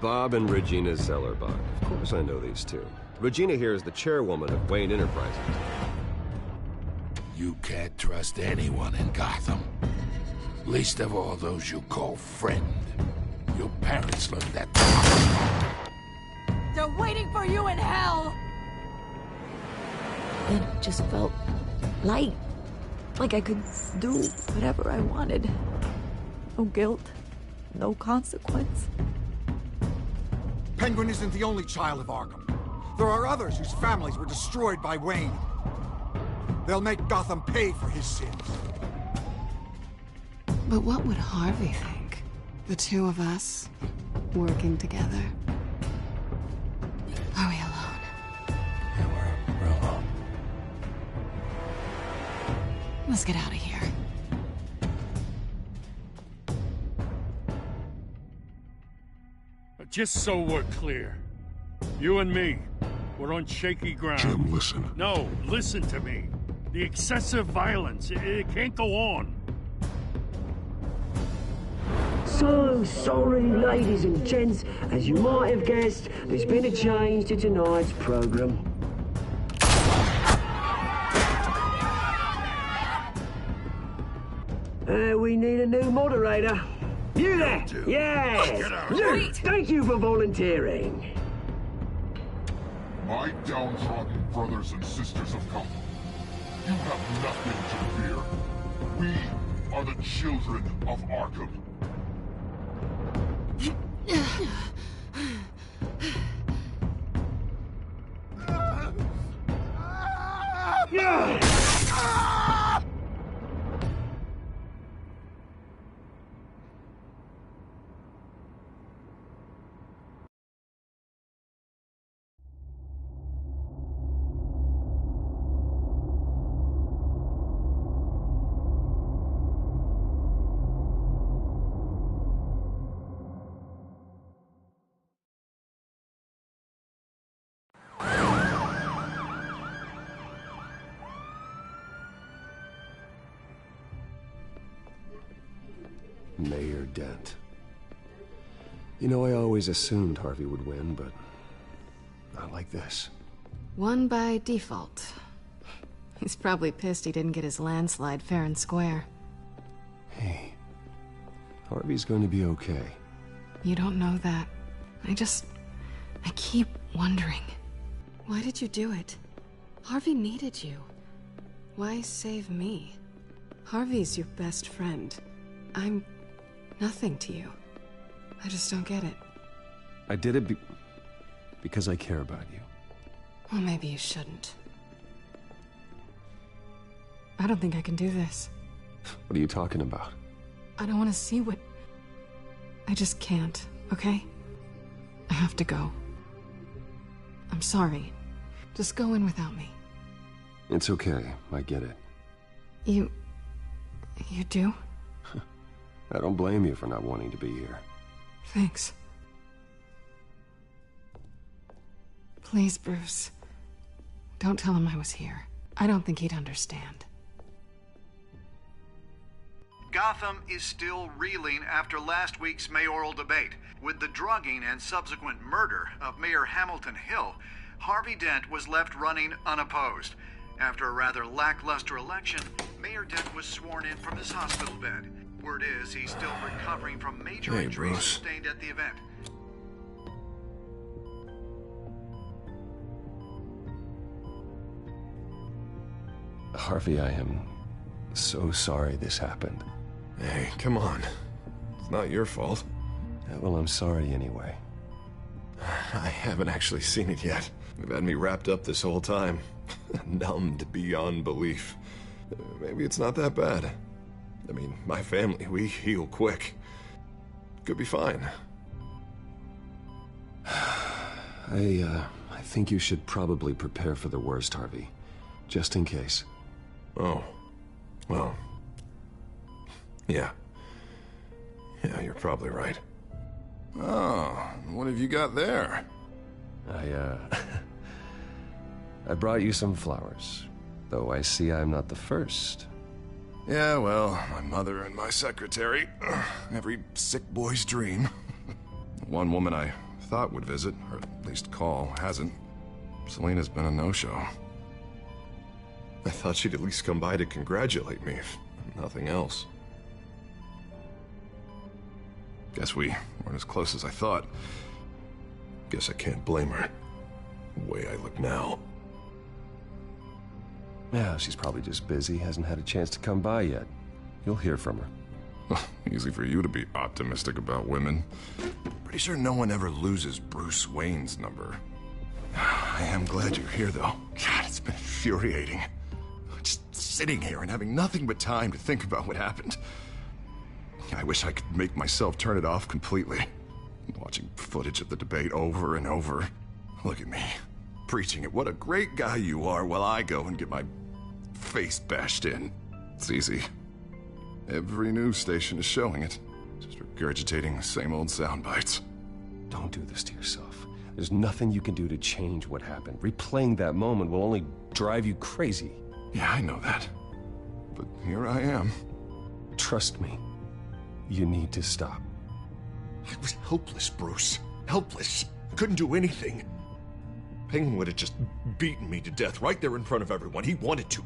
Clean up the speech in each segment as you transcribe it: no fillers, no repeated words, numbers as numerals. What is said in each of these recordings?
Bob and Regina Zellerbach. Of course I know these two. Regina here is the chairwoman of Wayne Enterprises. You can't trust anyone in Gotham. Least of all those you call friend. Your parents learned that. They're waiting for you in hell! Then it just felt light. Like I could do whatever I wanted. No guilt, no consequence. Penguin isn't the only child of Arkham. There are others whose families were destroyed by Wayne. They'll make Gotham pay for his sins. But what would Harvey think? The two of us, working together. Are we alone? Yeah, we're alone. Let's get out of here. Just so we're clear, you and me, we're on shaky ground. Jim, listen. No, listen to me. The excessive violence, it can't go on. So sorry, ladies and gents. As you might have guessed, there's been a change to tonight's program. We need a new moderator. You there? Yes! Luke, thank you for volunteering. My downtrodden brothers and sisters of Gotham, you have nothing to fear. We are the children of Arkham. Yeah! Mayor Dent. You know, I always assumed Harvey would win, but not like this. Won by default. He's probably pissed he didn't get his landslide fair and square. Hey, Harvey's going to be okay. You don't know that. I keep wondering. Why did you do it? Harvey needed you. Why save me? Harvey's your best friend. I'm nothing to you. I just don't get it. I did it because I care about you. Well, maybe you shouldn't. I don't think I can do this. What are you talking about? I don't want to see what... I just can't, okay? I have to go. I'm sorry. Just go in without me. It's okay. I get it. You do? I don't blame you for not wanting to be here. Thanks. Please, Bruce. Don't tell him I was here. I don't think he'd understand. Gotham is still reeling after last week's mayoral debate. With the drugging and subsequent murder of Mayor Hamilton Hill, Harvey Dent was left running unopposed. After a rather lackluster election, Mayor Dent was sworn in from his hospital bed. Word is he's still recovering from major injuries sustained at the event. Harvey, I am so sorry this happened. Hey, come on. It's not your fault. Yeah, well, I'm sorry anyway. I haven't actually seen it yet. They've had me wrapped up this whole time. Numbed beyond belief. Maybe it's not that bad. I mean, my family, we heal quick. Could be fine. I think you should probably prepare for the worst, Harvey. Just in case. Oh. Well. Yeah. Yeah, you're probably right. Oh, what have you got there? I brought you some flowers. Though I see I'm not the first. Yeah, well, my mother and my secretary. Every sick boy's dream. One woman I thought would visit, or at least call, hasn't. Selena's been a no-show. I thought she'd at least come by to congratulate me, if nothing else. Guess we weren't as close as I thought. Guess I can't blame her. The way I look now. Yeah, she's probably just busy, hasn't had a chance to come by yet. You'll hear from her. Easy for you to be optimistic about women. Pretty sure no one ever loses Bruce Wayne's number. I am glad you're here, though. God, it's been infuriating. Just sitting here and having nothing but time to think about what happened. I wish I could make myself turn it off completely. Watching footage of the debate over and over. Look at me, preaching at what a great guy you are while I go and get my face bashed in. It's easy. Every news station is showing it. Just regurgitating the same old sound bites. Don't do this to yourself. There's nothing you can do to change what happened. Replaying that moment will only drive you crazy. Yeah, I know that. But here I am. Trust me. You need to stop. I was helpless, Bruce. Helpless. I couldn't do anything. Penguin would have just beaten me to death right there in front of everyone. He wanted to.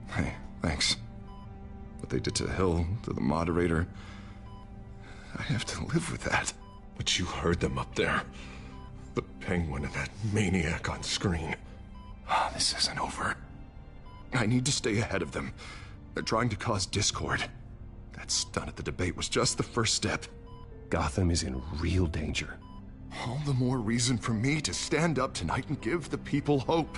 Hey, thanks. What they did to Hill, to the moderator, I have to live with that. But you heard them up there. The Penguin and that maniac on screen. This isn't over. I need to stay ahead of them. They're trying to cause discord. That stunt at the debate was just the first step. Gotham is in real danger. All the more reason for me to stand up tonight and give the people hope.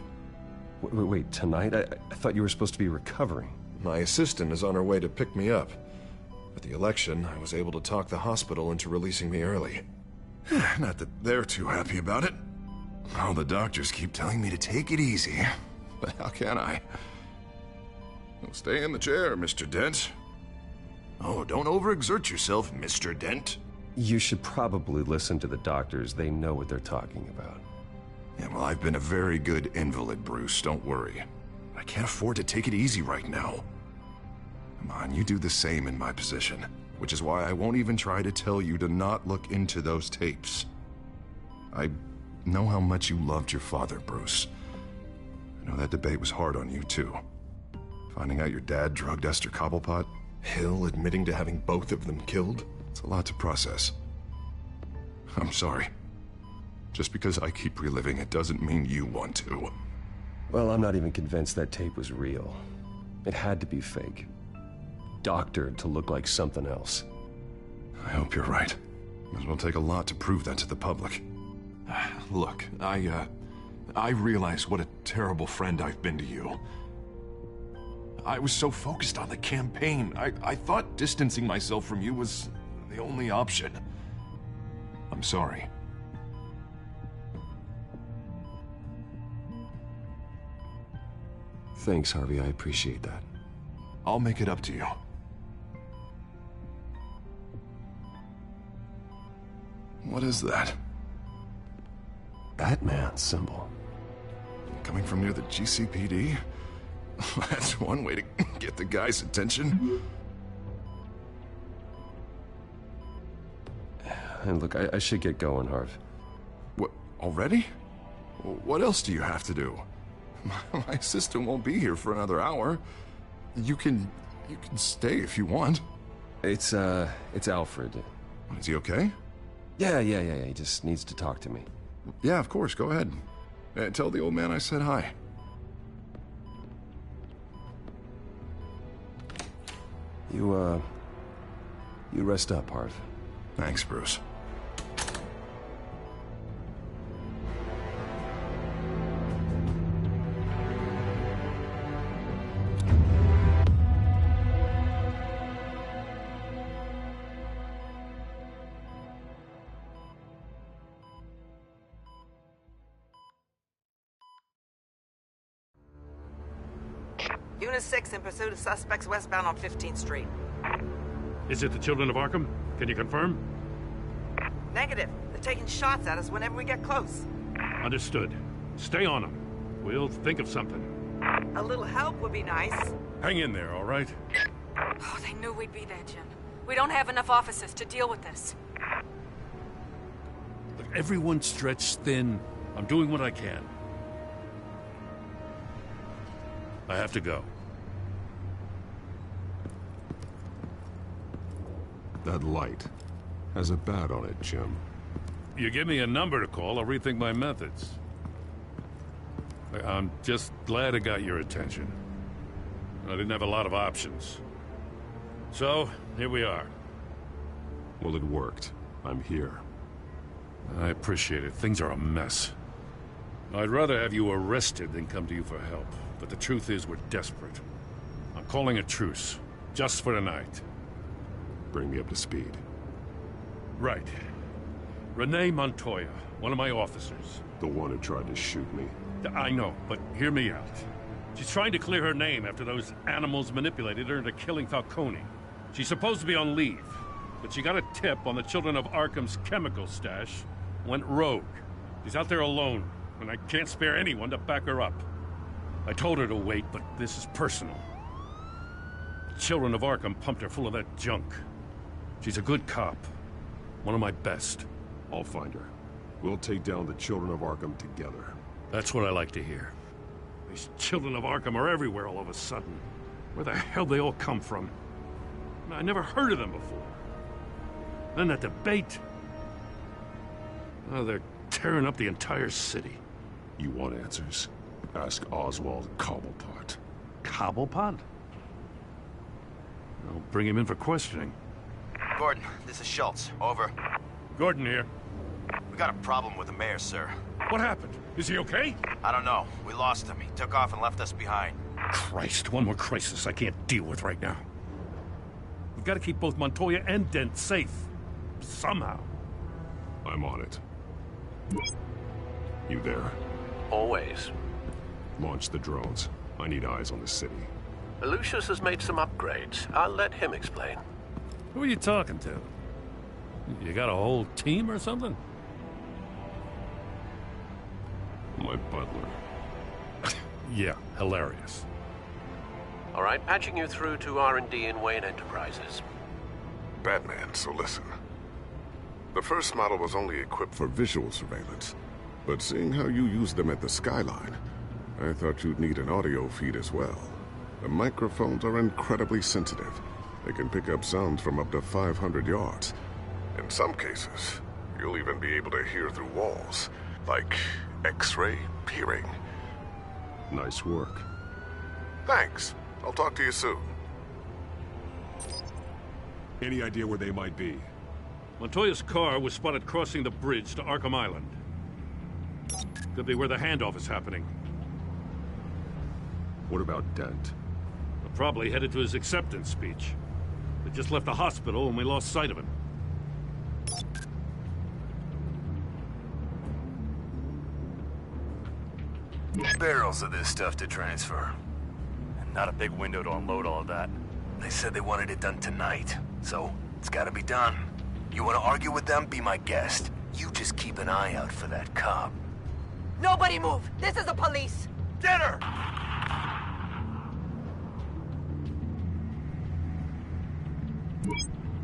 Wait, tonight? I thought you were supposed to be recovering. My assistant is on her way to pick me up. At the election, I was able to talk the hospital into releasing me early. Not that they're too happy about it. All the doctors keep telling me to take it easy. But how can I? Well, stay in the chair, Mr. Dent. Oh, don't overexert yourself, Mr. Dent. You should probably listen to the doctors. They know what they're talking about. Yeah, well, I've been a very good invalid, Bruce. Don't worry. I can't afford to take it easy right now. Come on, you do the same in my position. Which is why I won't even try to tell you to not look into those tapes. I know how much you loved your father, Bruce. I know that debate was hard on you, too. Finding out your dad drugged Esther Cobblepot, Hill admitting to having both of them killed, it's a lot to process. I'm sorry. Just because I keep reliving it doesn't mean you want to. Well, I'm not even convinced that tape was real. It had to be fake. Doctored to look like something else. I hope you're right. It will take a lot to prove that to the public. Look, I realize what a terrible friend I've been to you. I was so focused on the campaign. I thought distancing myself from you was the only option. I'm sorry. Thanks, Harvey. I appreciate that. I'll make it up to you. What is that? Batman's symbol. Coming from near the GCPD? That's one way to get the guy's attention. And look, I should get going, Harv. What, already? What else do you have to do? My assistant won't be here for another hour. You can stay if you want. It's Alfred. Is he okay? Yeah. He just needs to talk to me. Yeah, of course. Go ahead. Tell the old man I said hi. You rest up, Harv. Thanks, Bruce. Unit 6 in pursuit of suspects westbound on 15th Street. Is it the Children of Arkham? Can you confirm? Negative. They're taking shots at us whenever we get close. Understood. Stay on them. We'll think of something. A little help would be nice. Hang in there, all right? Oh, they knew we'd be there, Jim. We don't have enough officers to deal with this. Look, everyone's stretched thin. I'm doing what I can. I have to go. That light has a bat on it, Jim. You give me a number to call, I'll rethink my methods. I'm just glad it got your attention. I didn't have a lot of options. So, here we are. Well, it worked. I'm here. I appreciate it. Things are a mess. I'd rather have you arrested than come to you for help. But the truth is, we're desperate. I'm calling a truce. Just for tonight. Bring me up to speed. Right. Renee Montoya, one of my officers. The one who tried to shoot me. I know, but hear me out. She's trying to clear her name after those animals manipulated her into killing Falcone. She's supposed to be on leave, but she got a tip on the Children of Arkham's chemical stash, went rogue. She's out there alone, and I can't spare anyone to back her up. I told her to wait, but this is personal. The Children of Arkham pumped her full of that junk. She's a good cop. One of my best. I'll find her. We'll take down the Children of Arkham together. That's what I like to hear. These Children of Arkham are everywhere all of a sudden. Where the hell they all come from? I never heard of them before. Then that debate. Oh, they're tearing up the entire city. You want answers? Ask Oswald Cobblepot. Cobblepot? I'll bring him in for questioning. Gordon, this is Schultz. Over. Gordon here. We got a problem with the mayor, sir. What happened? Is he okay? I don't know. We lost him. He took off and left us behind. Christ, one more crisis I can't deal with right now. We've got to keep both Montoya and Dent safe. Somehow. I'm on it. You there? Always. Launch the drones. I need eyes on the city. Lucius has made some upgrades. I'll let him explain. Who are you talking to? You got a whole team or something? My butler. Yeah, hilarious. All right, patching you through to R&D in Wayne Enterprises. Batman, so listen. The first model was only equipped for visual surveillance, but seeing how you use them at the Skyline, I thought you'd need an audio feed as well. The microphones are incredibly sensitive. They can pick up sounds from up to 500 yards. In some cases, you'll even be able to hear through walls, like X-ray peering. Nice work. Thanks. I'll talk to you soon. Any idea where they might be? Montoya's car was spotted crossing the bridge to Arkham Island. Could be where the handoff is happening. What about Dent? Probably headed to his acceptance speech. They just left the hospital and we lost sight of him. Barrels of this stuff to transfer. And not a big window to unload all of that. They said they wanted it done tonight, so it's gotta be done. You wanna argue with them? Be my guest. You just keep an eye out for that cop. Nobody move! This is the police! Get her!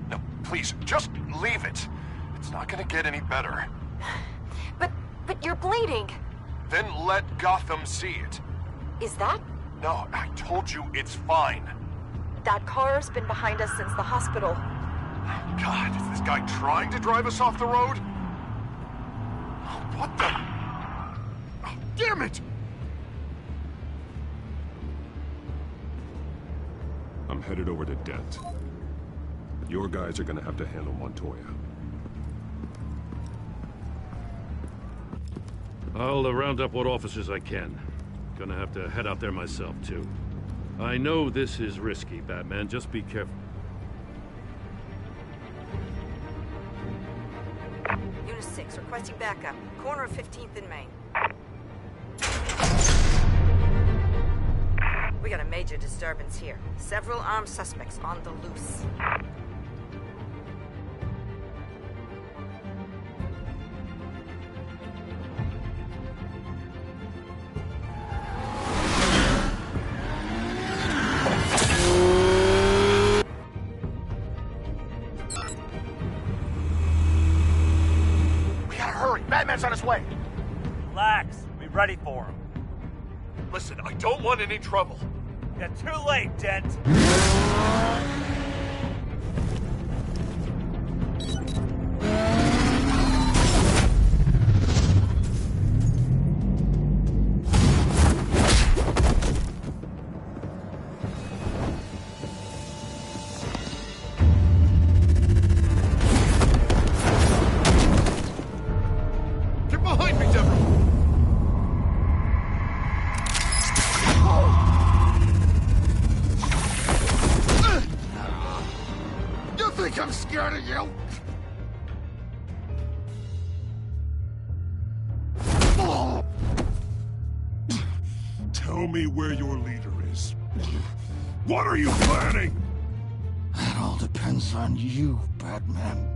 No, please, just leave it. It's not gonna get any better. But you're bleeding. Then let Gotham see it. Is that? No, I told you it's fine. That car's been behind us since the hospital. God, is this guy trying to drive us off the road? What the? Oh, damn it! I'm headed over to Dent. Your guys are gonna have to handle Montoya. I'll round up what officers I can. Gonna have to head out there myself, too. I know this is risky, Batman. Just be careful. Unit 6, requesting backup. Corner of 15th and Main. We got a major disturbance here. Several armed suspects on the loose. Ready for him. Listen, I don't want any trouble. You're too late, Dent. Get behind me, Deborah! You think I'm scared of you? Tell me where your leader is. What are you planning? That all depends on you, Batman.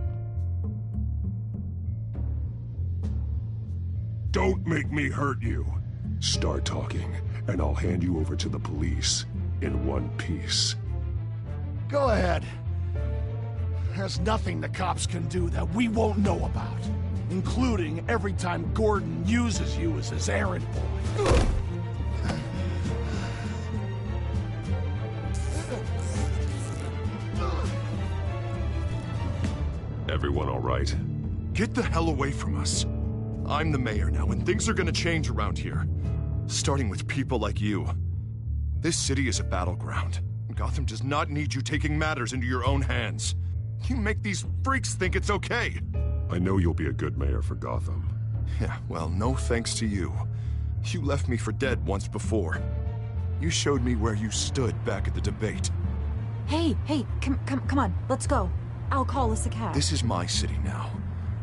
Don't make me hurt you. Start talking, and I'll hand you over to the police in one piece. Go ahead. There's nothing the cops can do that we won't know about. Including every time Gordon uses you as his errand boy. Everyone all right? Get the hell away from us. I'm the mayor now, and things are gonna change around here. Starting with people like you. This city is a battleground. Gotham does not need you taking matters into your own hands. You make these freaks think it's okay. I know you'll be a good mayor for Gotham. Yeah, well, no thanks to you. You left me for dead once before. You showed me where you stood back at the debate. Hey, come on, let's go. I'll call us a cab. This is my city now,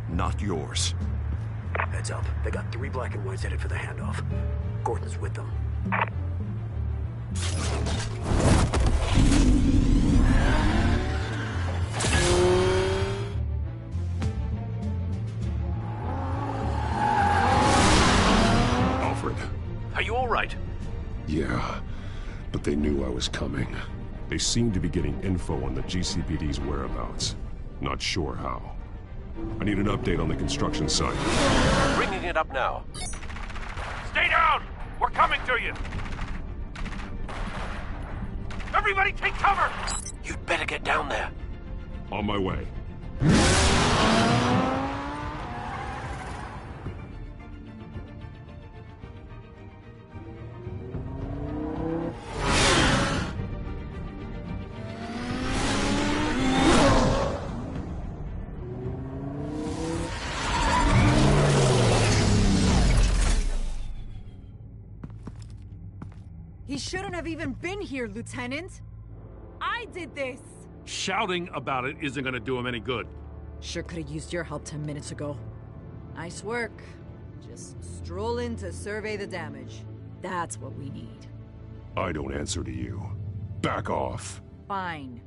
not yours. Heads up. They got 3 black and whites headed for the handoff. Gordon's with them. Alfred. Are you all right? Yeah, but they knew I was coming. They seem to be getting info on the GCPD's whereabouts. Not sure how. I need an update on the construction site. Bringing it up now. Stay down! We're coming to you! Everybody take cover! You'd better get down there. On my way. He shouldn't have even been here, Lieutenant. I did this. Shouting about it isn't gonna do him any good. Sure could have used your help 10 minutes ago. Nice work. Just stroll in to survey the damage. That's what we need. I don't answer to you. Back off. Fine.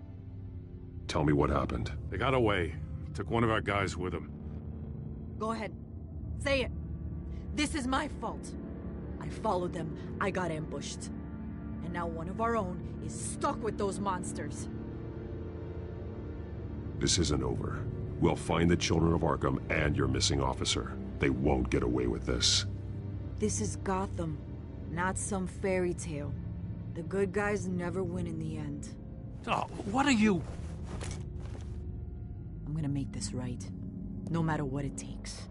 Tell me what happened. They got away. Took one of our guys with them. Go ahead. Say it. This is my fault. I followed them. I got ambushed. And now one of our own is stuck with those monsters. This isn't over. We'll find the children of Arkham and your missing officer. They won't get away with this. This is Gotham, not some fairy tale. The good guys never win in the end. Oh, what are you... I'm gonna make this right, no matter what it takes.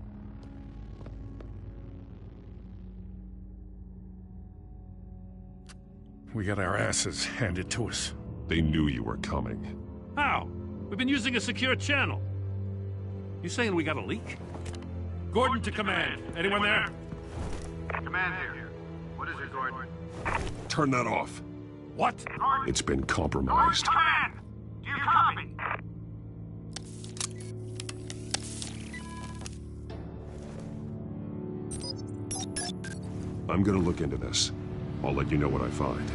We got our asses handed to us. They knew you were coming. How? We've been using a secure channel. You saying we got a leak? Gordon to command. Anyone there? Command here. What is it, Gordon? Turn that off. What? It's been compromised. Command! Do you copy? I'm gonna look into this. I'll let you know what I find.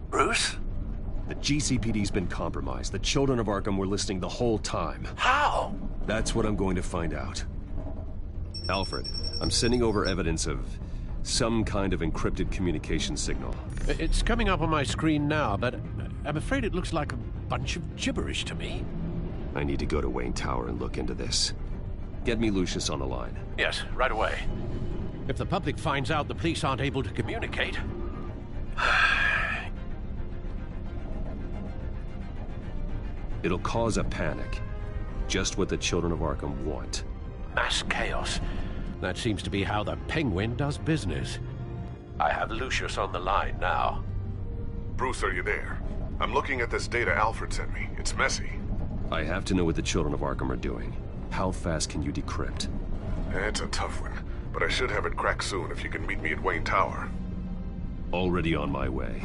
Bruce? GCPD's been compromised. The children of Arkham were listening the whole time. How? That's what I'm going to find out. Alfred, I'm sending over evidence of some kind of encrypted communication signal. It's coming up on my screen now, but I'm afraid it looks like a bunch of gibberish to me. I need to go to Wayne Tower and look into this. Get me Lucius on the line. Yes, right away. If the public finds out the police aren't able to communicate... It'll cause a panic. Just what the children of Arkham want. Mass chaos. That seems to be how the Penguin does business. I have Lucius on the line now. Bruce, are you there? I'm looking at this data Alfred sent me. It's messy. I have to know what the children of Arkham are doing. How fast can you decrypt? It's a tough one, but I should have it cracked soon if you can meet me at Wayne Tower. Already on my way.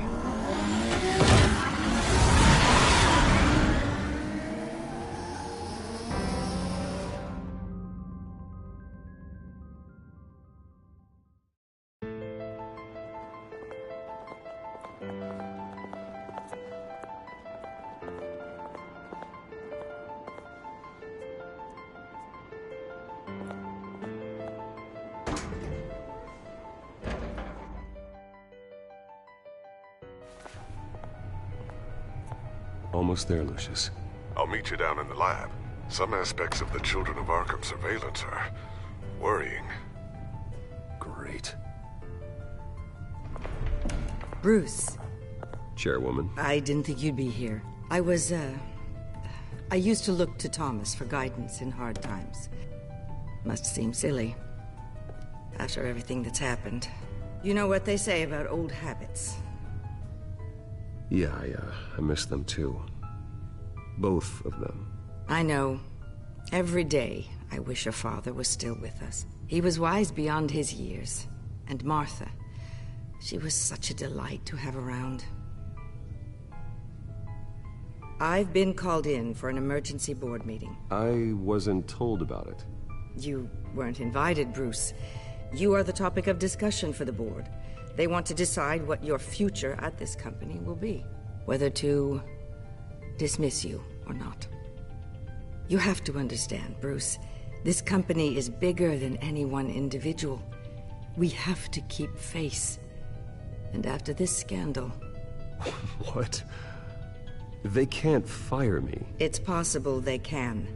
Almost there, Lucius. I'll meet you down in the lab. Some aspects of the Children of Arkham surveillance are worrying. Great. Bruce. Chairwoman. I didn't think you'd be here. I used to look to Thomas for guidance in hard times. Must seem silly. After everything that's happened. You know what they say about old habits. Yeah, I miss them too. Both of them. I know. Every day, I wish your father was still with us. He was wise beyond his years. And Martha, she was such a delight to have around. I've been called in for an emergency board meeting. I wasn't told about it. You weren't invited, Bruce. You are the topic of discussion for the board. They want to decide what your future at this company will be. Whether to dismiss you or not. You have to understand, Bruce. This company is bigger than any one individual. We have to keep face. And after this scandal... What? They can't fire me. It's possible they can.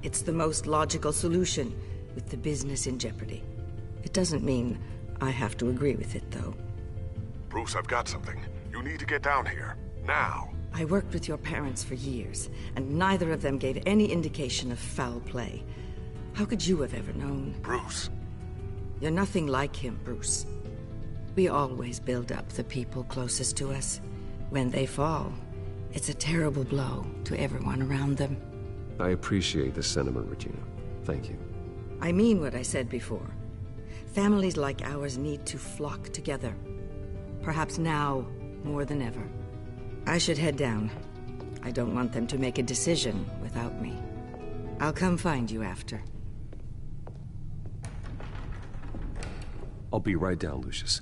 It's the most logical solution, with the business in jeopardy. It doesn't mean I have to agree with it, though. Bruce, I've got something. You need to get down here. Now. I worked with your parents for years, and neither of them gave any indication of foul play. How could you have ever known? Bruce. You're nothing like him, Bruce. We always build up the people closest to us. When they fall, it's a terrible blow to everyone around them. I appreciate the sentiment, Regina. Thank you. I mean what I said before. Families like ours need to flock together. Perhaps now more than ever. I should head down. I don't want them to make a decision without me. I'll come find you after. I'll be right down, Lucius.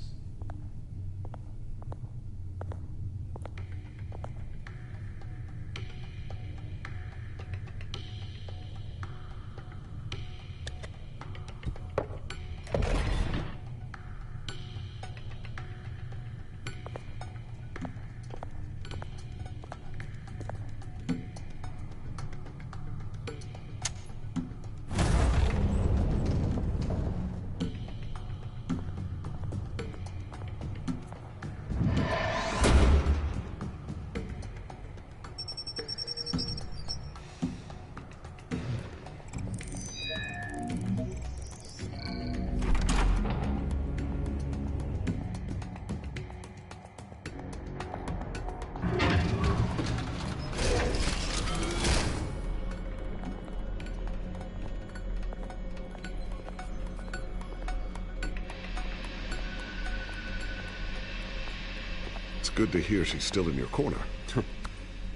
Good to hear she's still in your corner.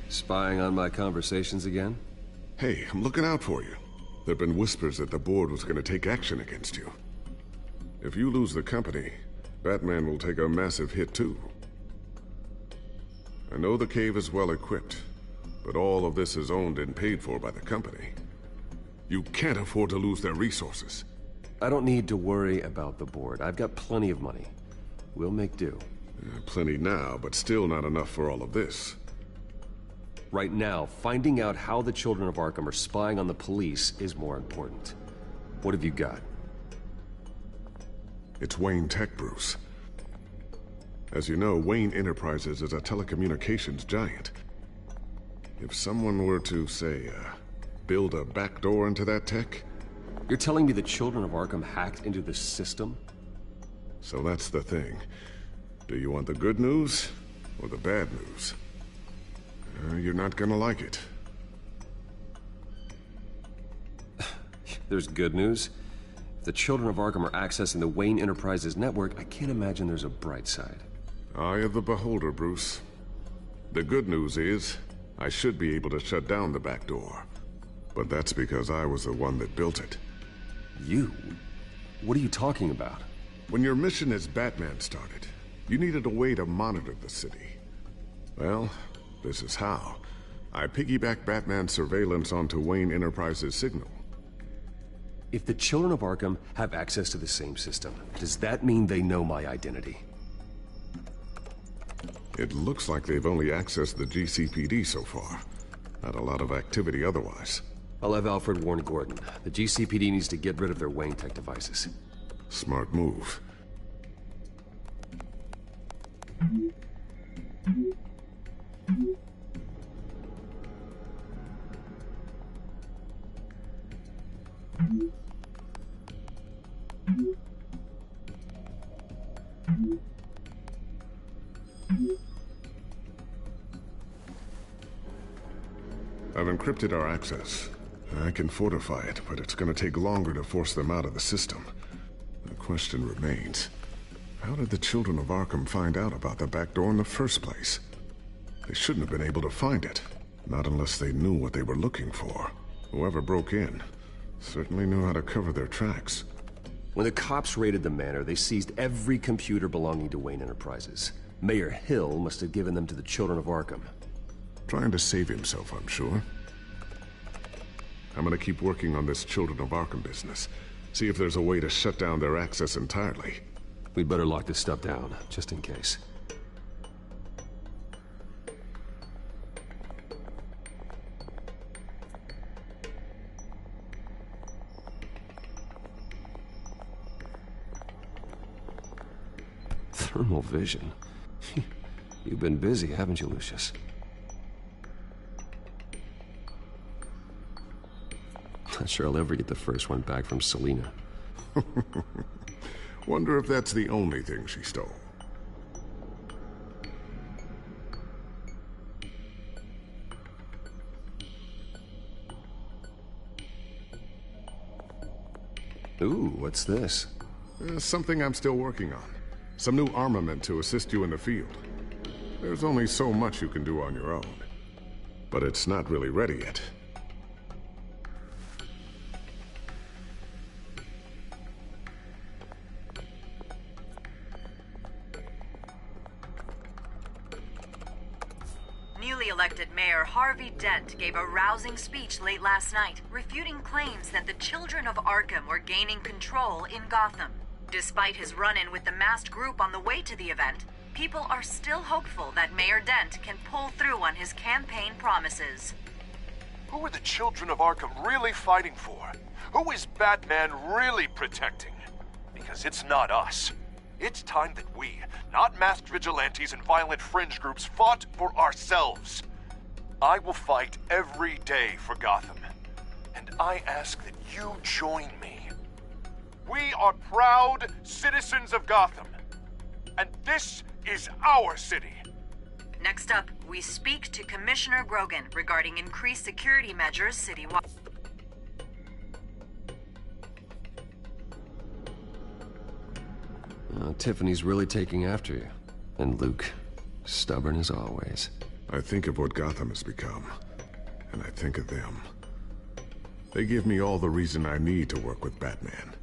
Spying on my conversations again? Hey, I'm looking out for you. There've been whispers that the board was going to take action against you. If you lose the company, Batman will take a massive hit too. I know the cave is well equipped, but all of this is owned and paid for by the company. You can't afford to lose their resources. I don't need to worry about the board. I've got plenty of money. We'll make do. Plenty now, but still not enough for all of this. Right now, finding out how the Children of Arkham are spying on the police is more important. What have you got? It's Wayne Tech, Bruce. As you know, Wayne Enterprises is a telecommunications giant. If someone were to, say, build a backdoor into that tech... You're telling me the Children of Arkham hacked into the system? So that's the thing. Do you want the good news or the bad news? You're not gonna like it. There's good news. If the Children of Arkham are accessing the Wayne Enterprises network, I can't imagine there's a bright side. Eye of the beholder, Bruce. The good news is, I should be able to shut down the back door. But that's because I was the one that built it. You? What are you talking about? When your mission as Batman started, you needed a way to monitor the city. Well, this is how. I piggybacked Batman's surveillance onto Wayne Enterprises' signal. If the Children of Arkham have access to the same system, does that mean they know my identity? It looks like they've only accessed the GCPD so far. Not a lot of activity otherwise. I'll have Alfred warn Gordon. The GCPD needs to get rid of their Wayne Tech devices. Smart move. I've encrypted our access. I can fortify it, but it's gonna take longer to force them out of the system. The question remains, how did the Children of Arkham find out about the back door in the first place? They shouldn't have been able to find it. Not unless they knew what they were looking for. Whoever broke in certainly knew how to cover their tracks. When the cops raided the manor, they seized every computer belonging to Wayne Enterprises. Mayor Hill must have given them to the Children of Arkham. Trying to save himself, I'm sure. I'm gonna keep working on this Children of Arkham business. See if there's a way to shut down their access entirely. We'd better lock this stuff down, just in case. Thermal vision. You've been busy, haven't you, Lucius? Not sure I'll ever get the first one back from Selina. Wonder if that's the only thing she stole. Ooh, what's this? Something I'm still working on. Some new armament to assist you in the field. There's only so much you can do on your own. But it's not really ready yet. Newly elected Mayor Harvey Dent gave a rousing speech late last night, refuting claims that the Children of Arkham were gaining control in Gotham. Despite his run-in with the masked group on the way to the event, people are still hopeful that Mayor Dent can pull through on his campaign promises. Who are the Children of Arkham really fighting for? Who is Batman really protecting? Because it's not us. It's time that we, not masked vigilantes and violent fringe groups, fought for ourselves. I will fight every day for Gotham. And I ask that you join me. We are proud citizens of Gotham. And this is our city. Next up, we speak to Commissioner Grogan regarding increased security measures citywide. Tiffany's really taking after you. And Luke, stubborn as always. I think of what Gotham has become, and I think of them. They give me all the reason I need to work with Batman.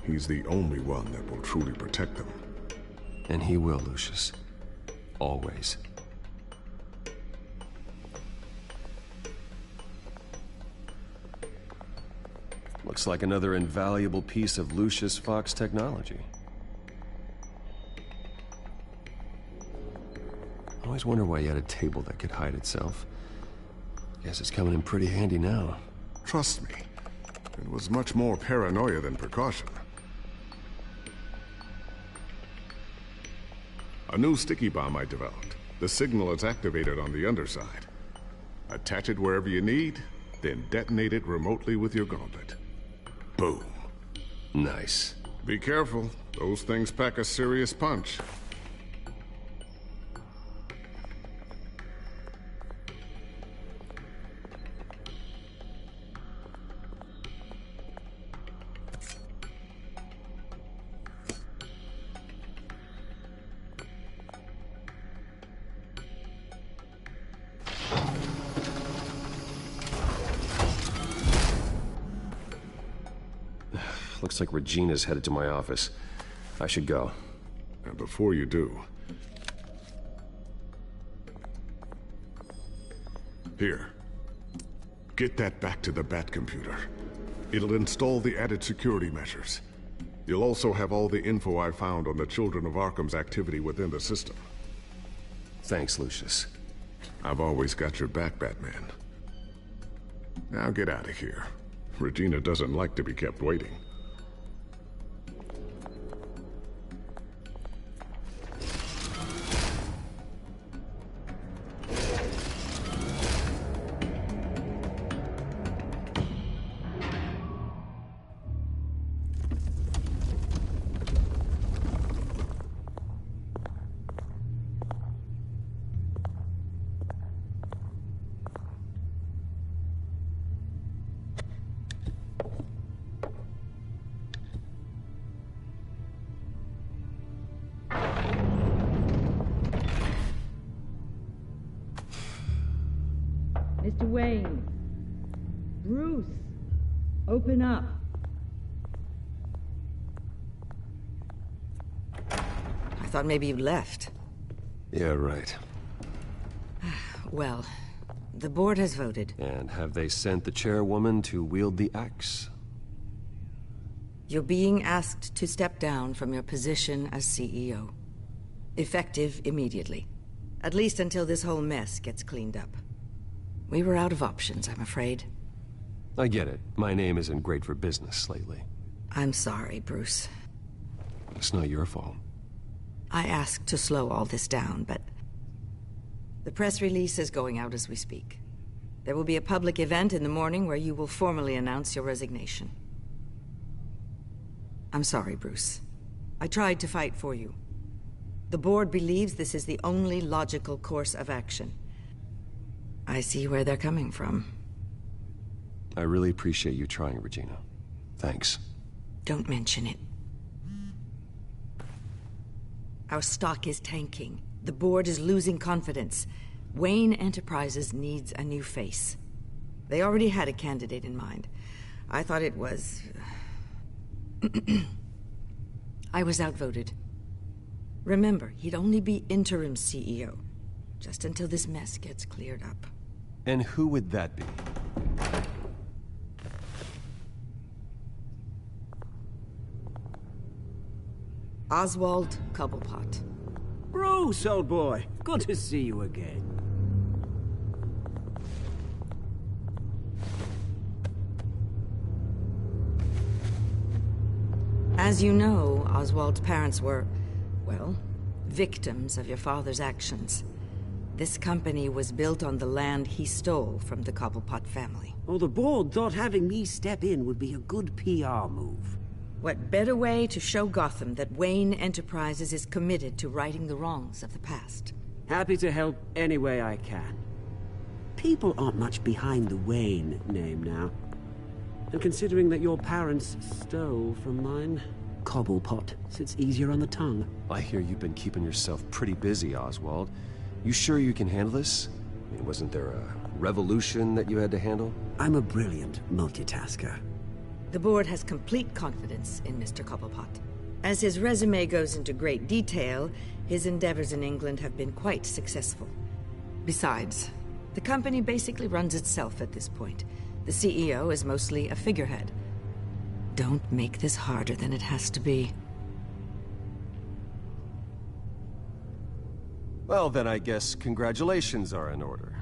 He's the only one that will truly protect them. And he will, Lucius. Always. Looks like another invaluable piece of Lucius Fox technology. I always wonder why you had a table that could hide itself. Guess it's coming in pretty handy now. Trust me, it was much more paranoia than precaution. A new sticky bomb I developed. The signal is activated on the underside. Attach it wherever you need, then detonate it remotely with your gauntlet. Boom. Nice. Be careful. Those things pack a serious punch. Looks like Regina's headed to my office. I should go. And before you do... Here. Get that back to the Bat computer. It'll install the added security measures. You'll also have all the info I found on the Children of Arkham's activity within the system. Thanks, Lucius. I've always got your back, Batman. Now get out of here. Regina doesn't like to be kept waiting. Mr. Wayne. Bruce. Open up. I thought maybe you left. Yeah, right. Well, the board has voted. And have they sent the chairwoman to wield the axe? You're being asked to step down from your position as CEO. Effective immediately. At least until this whole mess gets cleaned up. We were out of options, I'm afraid. I get it. My name isn't great for business lately. I'm sorry, Bruce. It's not your fault. I asked to slow all this down, but... The press release is going out as we speak. There will be a public event in the morning where you will formally announce your resignation. I'm sorry, Bruce. I tried to fight for you. The board believes this is the only logical course of action. I see where they're coming from. I really appreciate you trying, Regina. Thanks. Don't mention it. Our stock is tanking. The board is losing confidence. Wayne Enterprises needs a new face. They already had a candidate in mind. I thought it was... I was outvoted. Remember, he'd only be interim CEO, just until this mess gets cleared up. And who would that be? Oswald Cobblepot. Bruce, old boy. Good to see you again. As you know, Oswald's parents were, well, victims of your father's actions. This company was built on the land he stole from the Cobblepot family. Well, the board thought having me step in would be a good PR move. What better way to show Gotham that Wayne Enterprises is committed to righting the wrongs of the past? Happy to help any way I can. People aren't much behind the Wayne name now. And considering that your parents stole from mine, Cobblepot sits easier on the tongue. I hear you've been keeping yourself pretty busy, Oswald. You sure you can handle this? I mean, wasn't there a revolution that you had to handle? I'm a brilliant multitasker. The board has complete confidence in Mr. Cobblepot. As his resume goes into great detail, his endeavors in England have been quite successful. Besides, the company basically runs itself at this point. The CEO is mostly a figurehead. Don't make this harder than it has to be. Well, then I guess congratulations are in order.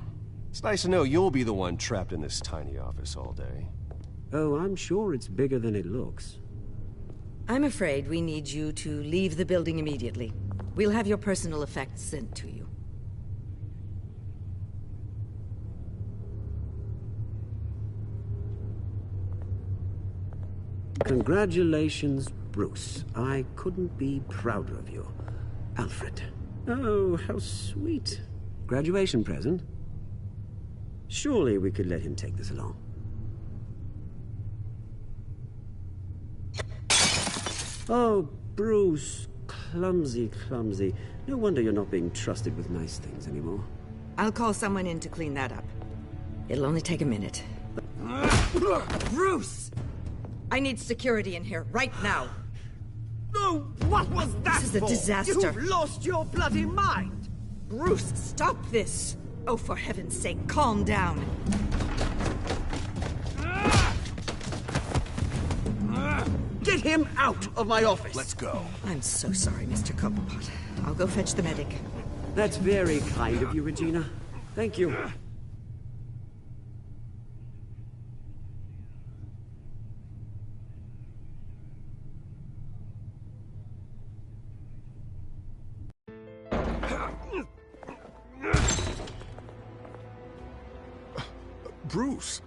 It's nice to know you'll be the one trapped in this tiny office all day. Oh, I'm sure it's bigger than it looks. I'm afraid we need you to leave the building immediately. We'll have your personal effects sent to you. Congratulations, Bruce. I couldn't be prouder of you. Alfred. Oh, how sweet. Graduation present? Surely we could let him take this along. Oh, Bruce. Clumsy, clumsy. No wonder you're not being trusted with nice things anymore. I'll call someone in to clean that up. It'll only take a minute. Bruce! I need security in here, right now. No, what was that? This is a disaster. You've lost your bloody mind! Bruce, stop this! Oh, for heaven's sake, calm down. Get him out of my office! Let's go. I'm so sorry, Mr. Cobblepot. I'll go fetch the medic. That's very kind of you, Regina. Thank you. Bruce,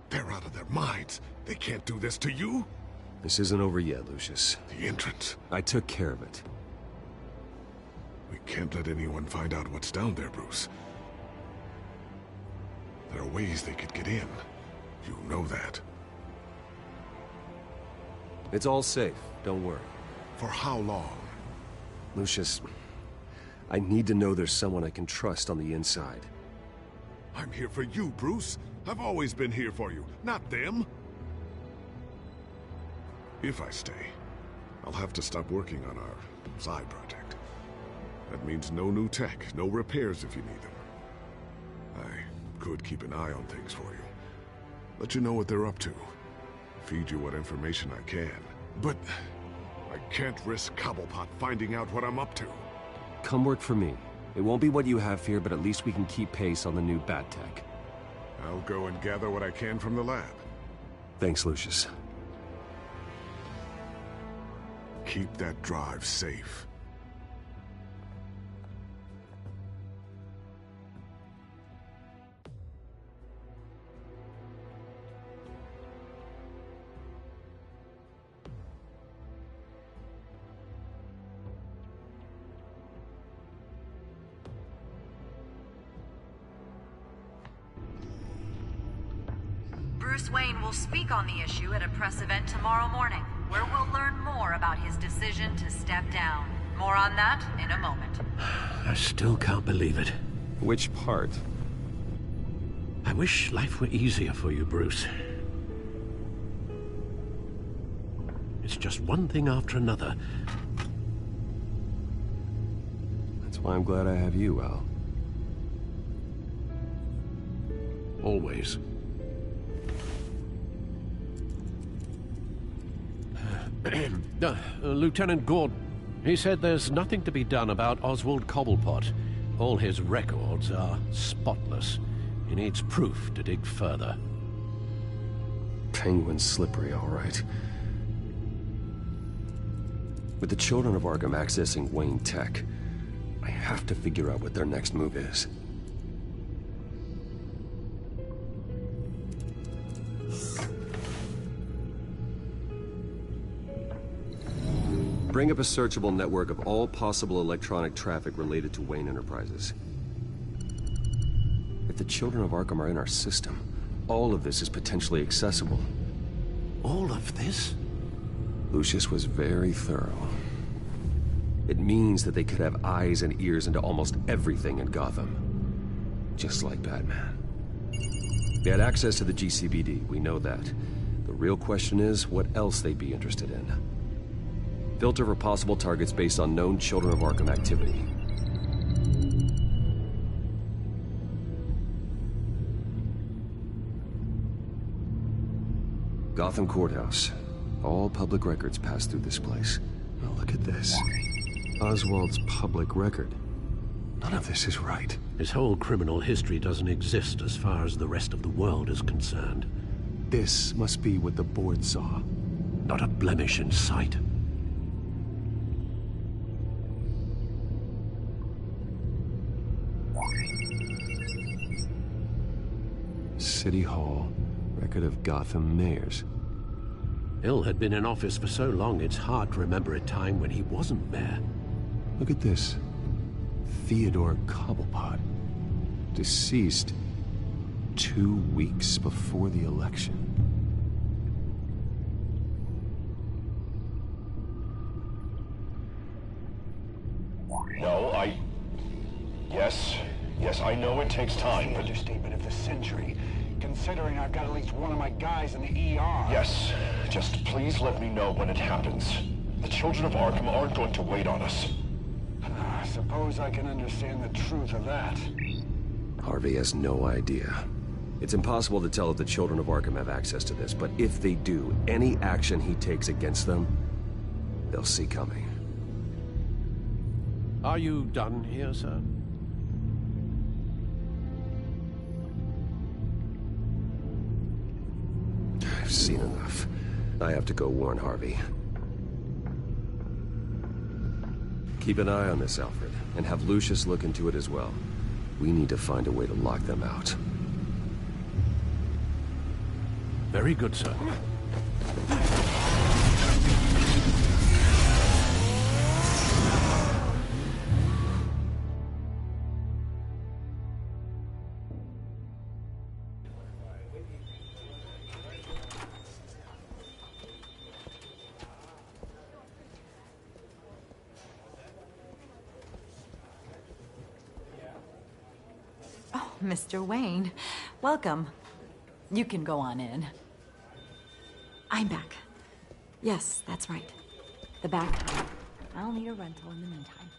they're out of their minds. They can't do this to you. This isn't over yet, Lucius. The entrance. I took care of it. We can't let anyone find out what's down there, Bruce. There are ways they could get in. You know that. It's all safe. Don't worry. For how long? Lucius, I need to know there's someone I can trust on the inside. I'm here for you, Bruce. I've always been here for you, not them. If I stay, I'll have to stop working on our side project. That means no new tech, no repairs if you need them. I could keep an eye on things for you. Let you know what they're up to. Feed you what information I can. But I can't risk Cobblepot finding out what I'm up to. Come work for me. It won't be what you have here, but at least we can keep pace on the new bat tech. I'll go and gather what I can from the lab. Thanks, Lucius. Keep that drive safe. Bruce Wayne will speak on the issue at a press event tomorrow morning, where we'll learn more about his decision to step down. More on that in a moment. I still can't believe it. Which part? I wish life were easier for you, Bruce. It's just one thing after another. That's why I'm glad I have you, Al. Always. Lieutenant Gordon, he said there's nothing to be done about Oswald Cobblepot. All his records are spotless. He needs proof to dig further. Penguin's slippery, all right. With the children of Arkham accessing Wayne Tech, I have to figure out what their next move is. Bring up a searchable network of all possible electronic traffic related to Wayne Enterprises. If the children of Arkham are in our system, all of this is potentially accessible. All of this? Lucius was very thorough. It means that they could have eyes and ears into almost everything in Gotham. Just like Batman. They had access to the GCPD, we know that. The real question is, what else they'd be interested in. Filter for possible targets based on known Children of Arkham activity. Gotham Courthouse. All public records pass through this place. Oh, look at this. Oswald's public record. None of this is right. His whole criminal history doesn't exist as far as the rest of the world is concerned. This must be what the board saw. Not a blemish in sight. City Hall, record of Gotham mayors. Hill had been in office for so long, it's hard to remember a time when he wasn't mayor. Look at this. Theodore Cobblepot. Deceased 2 weeks before the election. No, Yes, I know it takes time, The but... understatement of the century, considering I've got at least one of my guys in the ER. Yes, just please let me know when it happens. The children of Arkham aren't going to wait on us. I suppose I can understand the truth of that. Harvey has no idea. It's impossible to tell if the children of Arkham have access to this, but if they do, any action he takes against them, they'll see coming. Are you done here, sir? I've seen enough. I have to go warn Harvey. Keep an eye on this, Alfred, and have Lucius look into it as well. We need to find a way to lock them out. Very good, sir. Oh, Mr. Wayne, welcome. You can go on in. I'm back. Yes, that's right. The back. I'll need a rental in the meantime.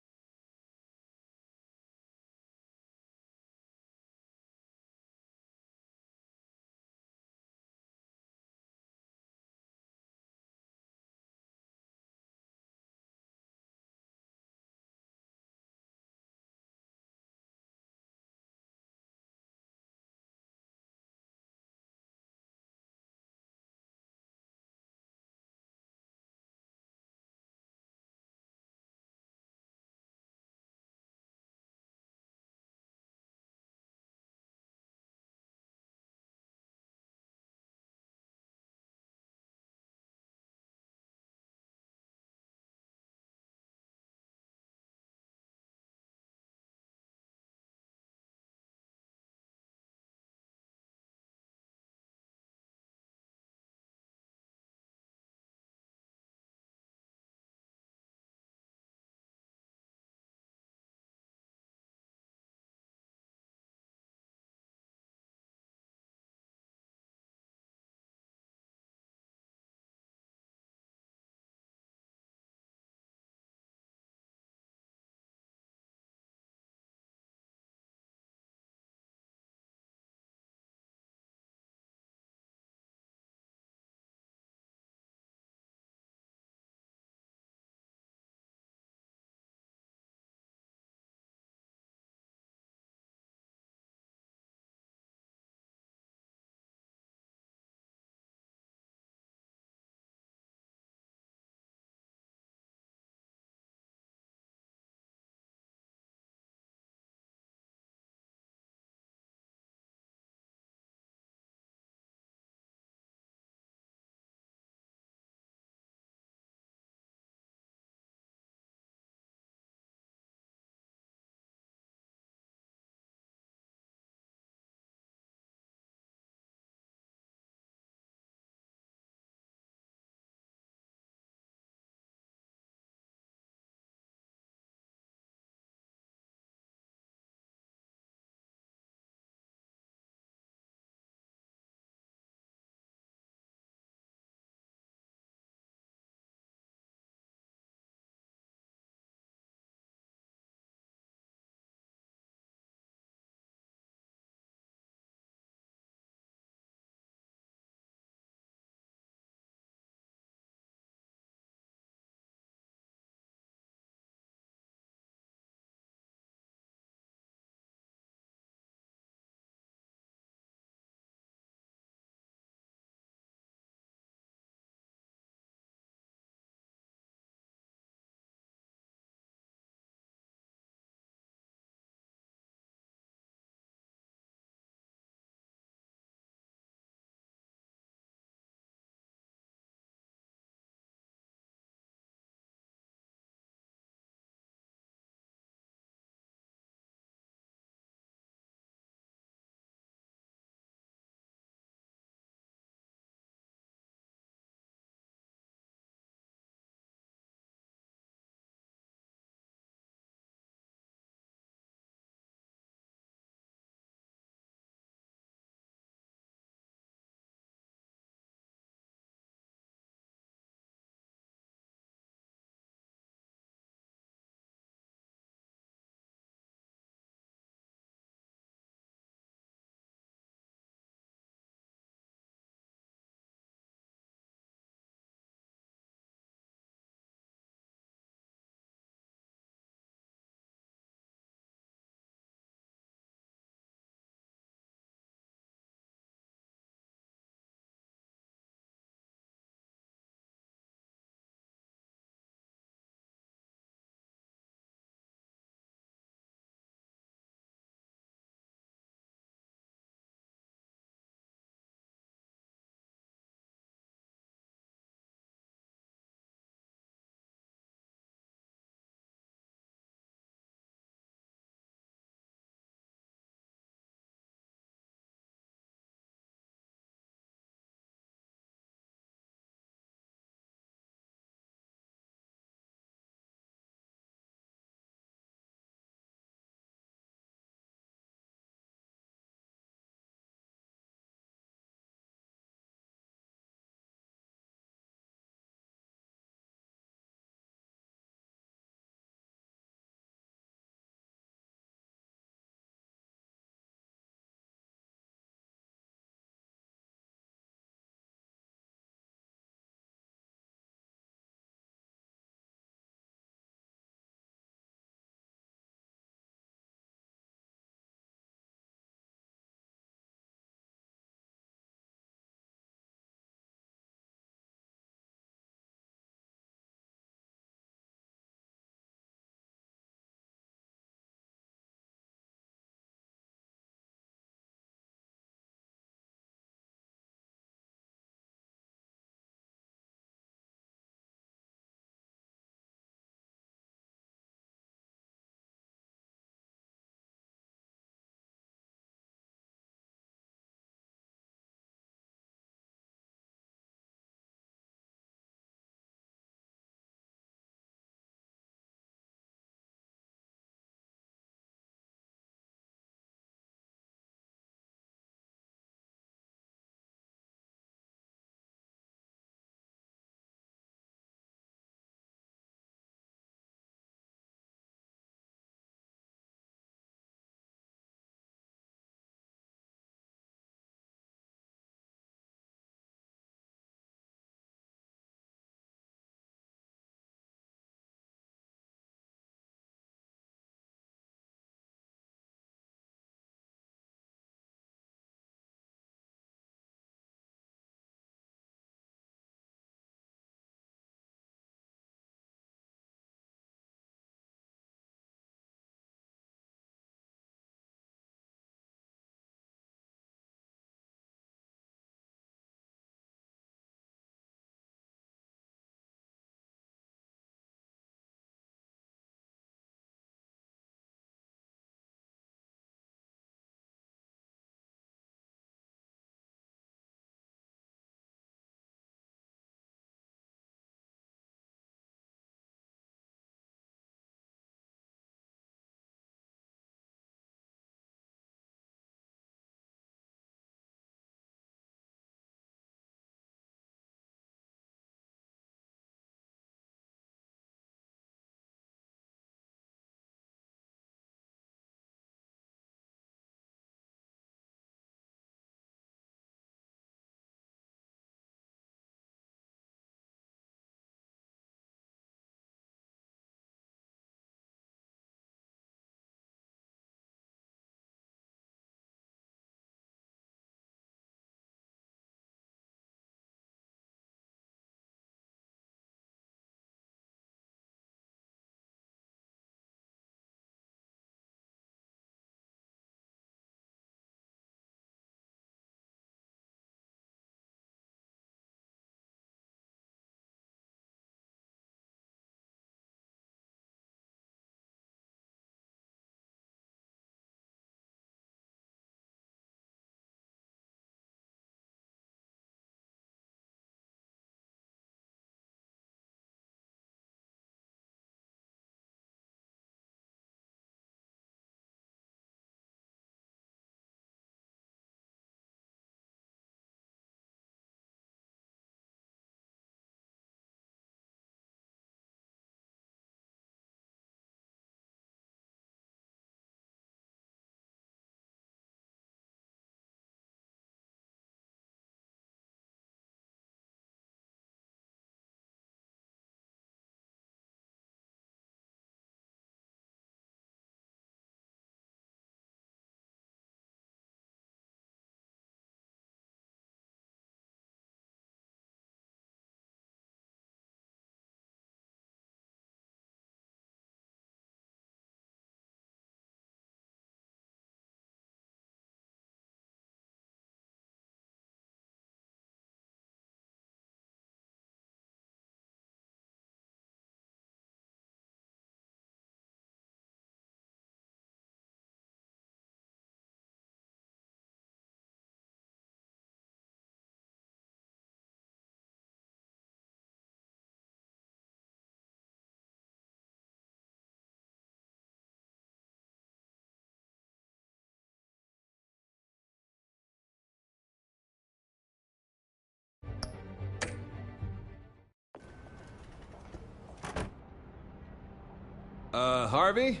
Harvey?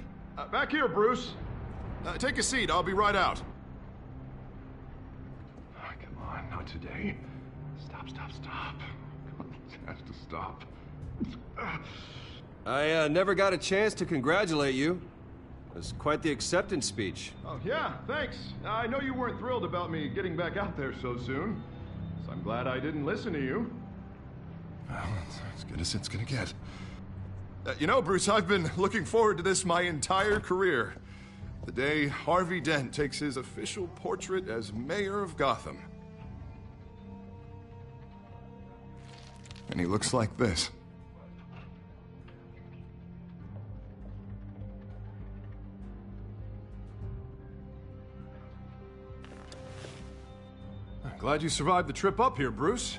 Back here, Bruce. Take a seat. I'll be right out. Oh, come on, not today. Stop. Come on, it has to stop. I never got a chance to congratulate you. It was quite the acceptance speech. Oh, yeah, thanks. I know you weren't thrilled about me getting back out there so soon, so I'm glad I didn't listen to you. Well, it's as good as it's gonna get. You know, Bruce, I've been looking forward to this my entire career. The day Harvey Dent takes his official portrait as mayor of Gotham. And he looks like this. I'm glad you survived the trip up here, Bruce.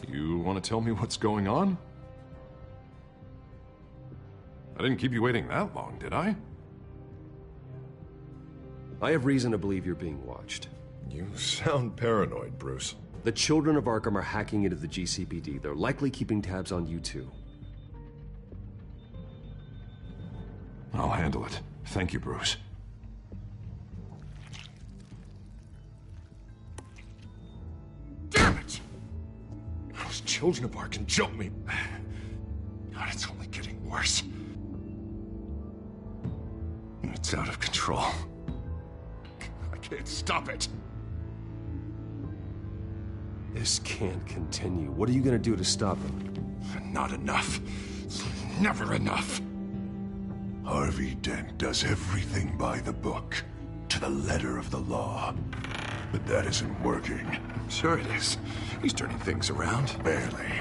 You want to tell me what's going on? I didn't keep you waiting that long, did I? I have reason to believe you're being watched. You sound paranoid, Bruce. The children of Arkham are hacking into the GCPD. They're likely keeping tabs on you too. I'll handle it. Thank you, Bruce. Damn it! Those children of Arkham jumped me. God, it's only getting worse. It's out of control. I can't stop it. This can't continue. What are you gonna do to stop him? Not enough. Never enough. Harvey Dent does everything by the book, to the letter of the law. But that isn't working. Sure it is. He's turning things around. Barely.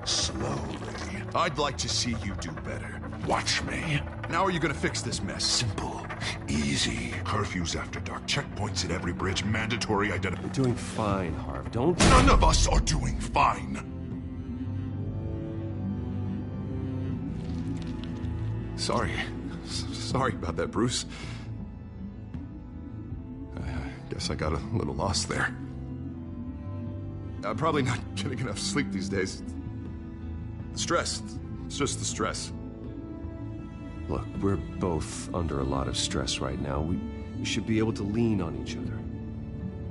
Slowly. I'd like to see you do better. Watch me. Now are you gonna fix this mess? Simple. Easy. Curfews after dark. Checkpoints at every bridge. Mandatory identity. You're doing fine, Harv. Don't... None of us are doing fine. Sorry. Sorry about that, Bruce. I guess I got a little lost there. I'm probably not getting enough sleep these days. Stress. It's just the stress. Look, we're both under a lot of stress right now. We should be able to lean on each other.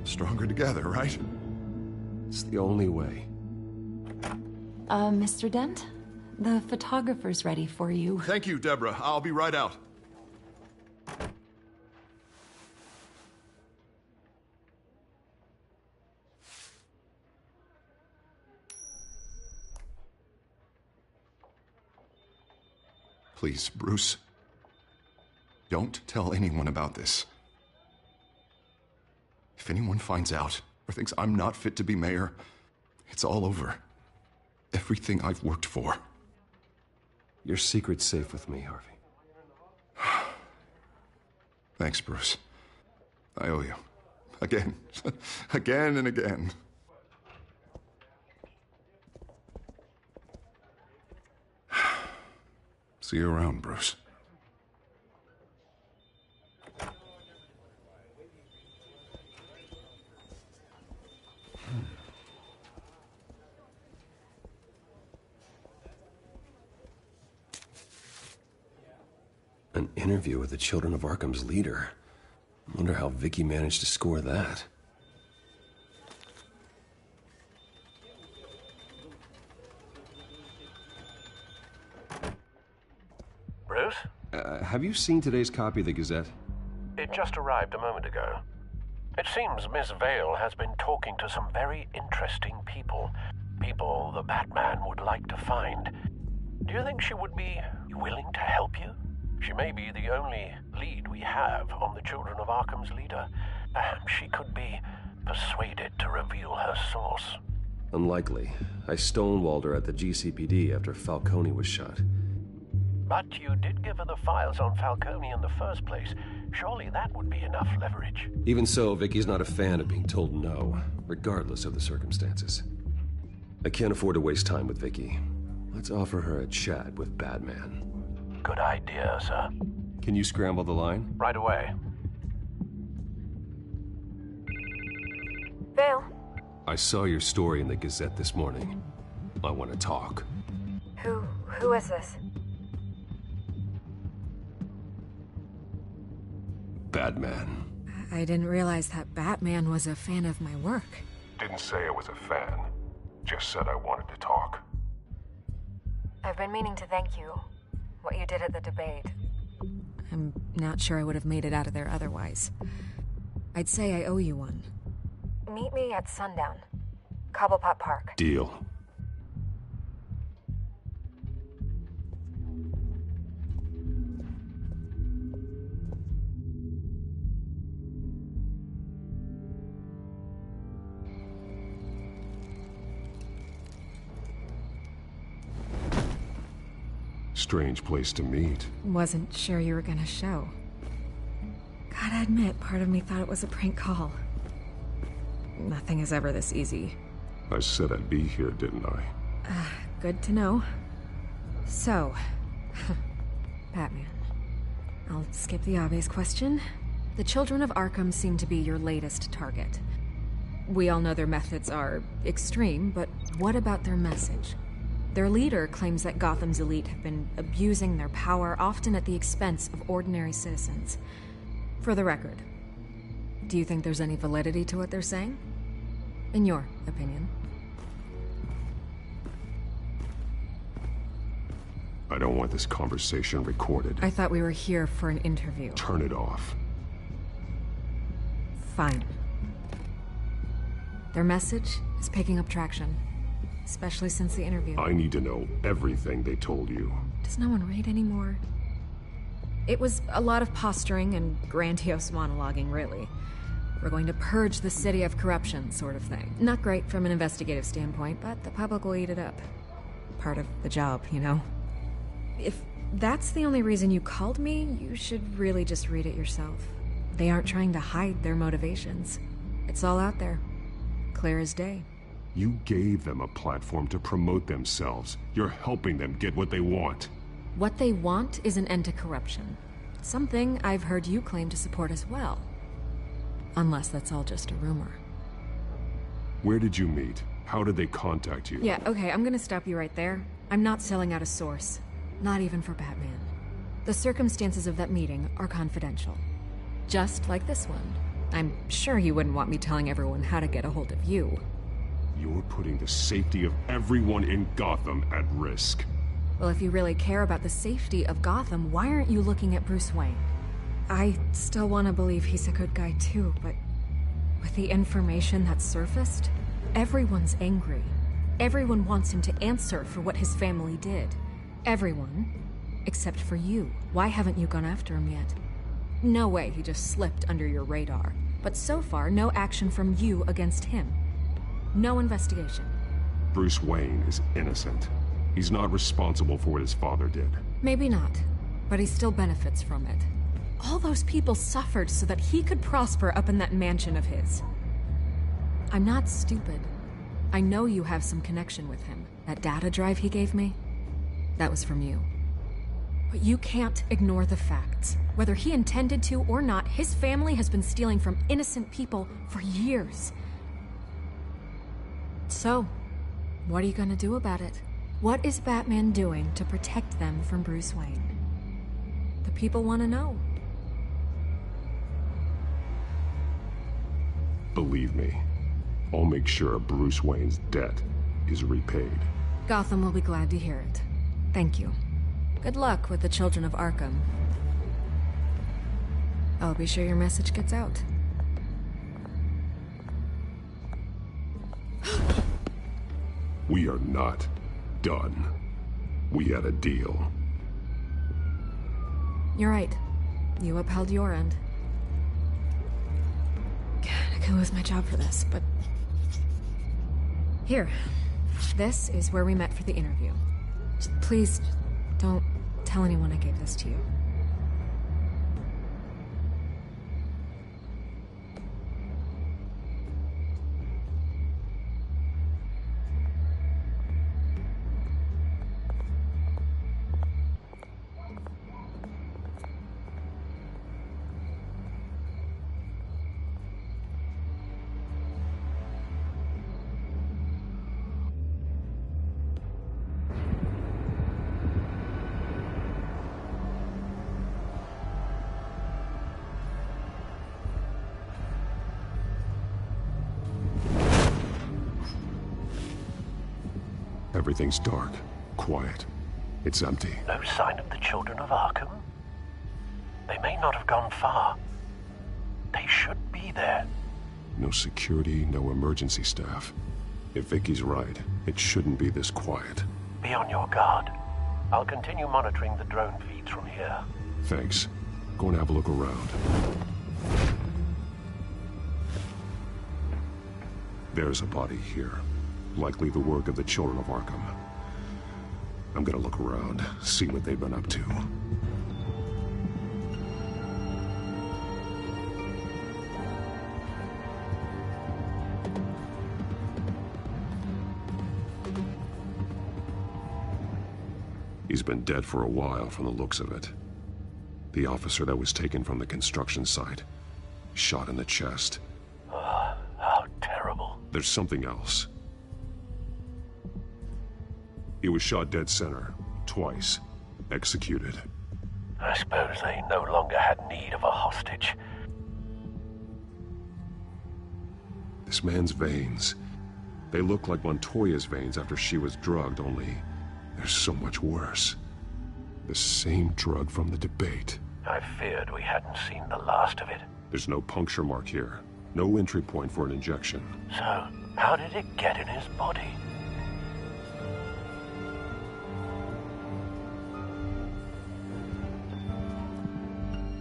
Stronger together, right? It's the only way. Mr. Dent? The photographer's ready for you. Thank you, Deborah. I'll be right out. Please, Bruce. Don't tell anyone about this. If anyone finds out or thinks I'm not fit to be mayor, it's all over. Everything I've worked for. Your secret's safe with me, Harvey. Thanks, Bruce. I owe you. Again. Again and again. See you around, Bruce. An interview with the Children of Arkham's leader. I wonder how Vicky managed to score that. Bruce? Have you seen today's copy of the Gazette? It just arrived a moment ago. It seems Miss Vale has been talking to some very interesting people. People the Batman would like to find. Do you think she would be willing to help you? She may be the only lead we have on the Children of Arkham's leader. Perhaps she could be persuaded to reveal her source. Unlikely. I stonewalled her at the GCPD after Falcone was shot. But you did give her the files on Falcone in the first place. Surely that would be enough leverage. Even so, Vicky's not a fan of being told no, regardless of the circumstances. I can't afford to waste time with Vicky. Let's offer her a chat with Batman. Good idea, sir. Can you scramble the line? Right away. Vale. I saw your story in the Gazette this morning. I want to talk. Who is this? Batman. I didn't realize that Batman was a fan of my work. Didn't say I was a fan. Just said I wanted to talk. I've been meaning to thank you. What you did at the debate. I'm not sure I would have made it out of there otherwise. I'd say I owe you one. Meet me at sundown. Cobblepot Park. Deal. Strange place to meet. Wasn't sure you were gonna show. Gotta admit, part of me thought it was a prank call. Nothing is ever this easy. I said I'd be here, didn't I? Good to know. So, Batman. I'll skip the obvious question. The children of Arkham seem to be your latest target. We all know their methods are extreme, but what about their message? Their leader claims that Gotham's elite have been abusing their power, often at the expense of ordinary citizens. For the record, do you think there's any validity to what they're saying? In your opinion? I don't want this conversation recorded. I thought we were here for an interview. Turn it off. Fine. Their message is picking up traction. Especially since the interview. I need to know everything they told you. Does no one read anymore? It was a lot of posturing and grandiose monologuing, really. We're going to purge the city of corruption, sort of thing. Not great from an investigative standpoint, but the public will eat it up. Part of the job, you know? If that's the only reason you called me, you should really just read it yourself. They aren't trying to hide their motivations. It's all out there. Clear as day. You gave them a platform to promote themselves. You're helping them get what they want. What they want is an end to corruption. Something I've heard you claim to support as well. Unless that's all just a rumor. Where did you meet? How did they contact you? Yeah, okay, I'm gonna stop you right there. I'm not selling out a source. Not even for Batman. The circumstances of that meeting are confidential. Just like this one. I'm sure you wouldn't want me telling everyone how to get a hold of you. You're putting the safety of everyone in Gotham at risk. Well, if you really care about the safety of Gotham, why aren't you looking at Bruce Wayne? I still want to believe he's a good guy too, but with the information that's surfaced, everyone's angry. Everyone wants him to answer for what his family did. Everyone, except for you. Why haven't you gone after him yet? No way he just slipped under your radar. But so far, no action from you against him. No investigation. Bruce Wayne is innocent. He's not responsible for what his father did. Maybe not, but he still benefits from it. All those people suffered so that he could prosper up in that mansion of his. I'm not stupid. I know you have some connection with him. That data drive he gave me, that was from you. But you can't ignore the facts. Whether he intended to or not, his family has been stealing from innocent people for years. So, what are you gonna do about it? What is Batman doing to protect them from Bruce Wayne? The people want to know. Believe me, I'll make sure Bruce Wayne's debt is repaid. Gotham will be glad to hear it. Thank you. Good luck with the children of Arkham. I'll be sure your message gets out. We are not done. We had a deal. You're right. You upheld your end. God, I could lose my job for this, but... Here. This is where we met for the interview. Just please, don't tell anyone I gave this to you. Everything's dark, quiet. It's empty. No sign of the children of Arkham? They may not have gone far. They should be there. No security, no emergency staff. If Vicky's right, it shouldn't be this quiet. Be on your guard. I'll continue monitoring the drone feeds from here. Thanks. Go and have a look around. There's a body here. Likely the work of the children of Arkham. I'm gonna look around, see what they've been up to. He's been dead for a while from the looks of it. The officer that was taken from the construction site. Shot in the chest. How terrible. There's something else. He was shot dead center, twice, executed. I suppose they no longer had need of a hostage. This man's veins. They look like Montoya's veins after she was drugged, only they're so much worse. The same drug from the debate. I feared we hadn't seen the last of it. There's no puncture mark here. No entry point for an injection. So, how did it get in his body?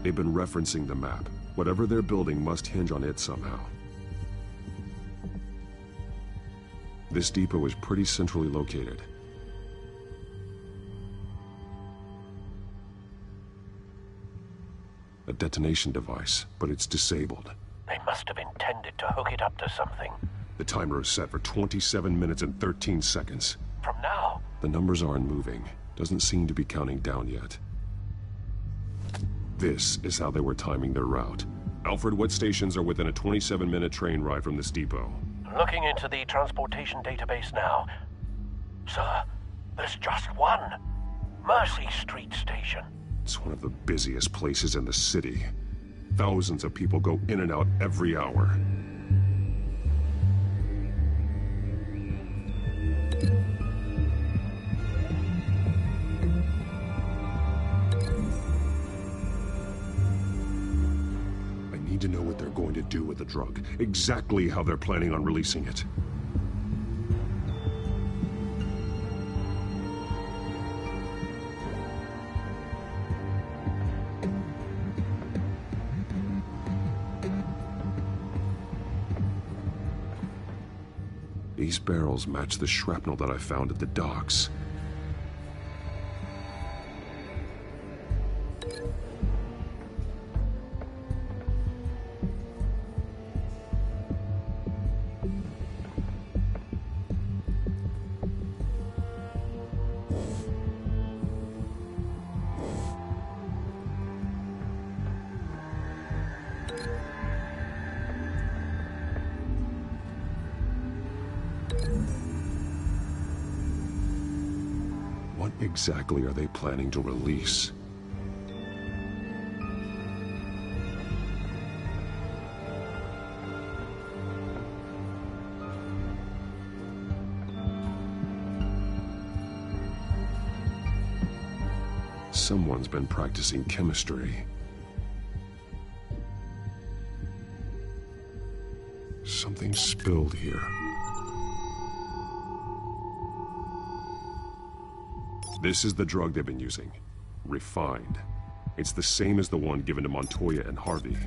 They've been referencing the map. Whatever they're building must hinge on it somehow. This depot is pretty centrally located. A detonation device, but it's disabled. They must have intended to hook it up to something. The timer is set for 27 minutes and 13 seconds. From now? The numbers aren't moving. Doesn't seem to be counting down yet. This is how they were timing their route. Alfred, what stations are within a 27-minute train ride from this depot? Looking into the transportation database now. Sir, there's just one. Mercy Street Station. It's one of the busiest places in the city. Thousands of people go in and out every hour. I need to know what they're going to do with the drug. Exactly how they're planning on releasing it. These barrels match the shrapnel that I found at the docks. What exactly are they planning to release? Someone's been practicing chemistry. Something spilled here. This is the drug they've been using. Refined. It's the same as the one given to Montoya and Harvey.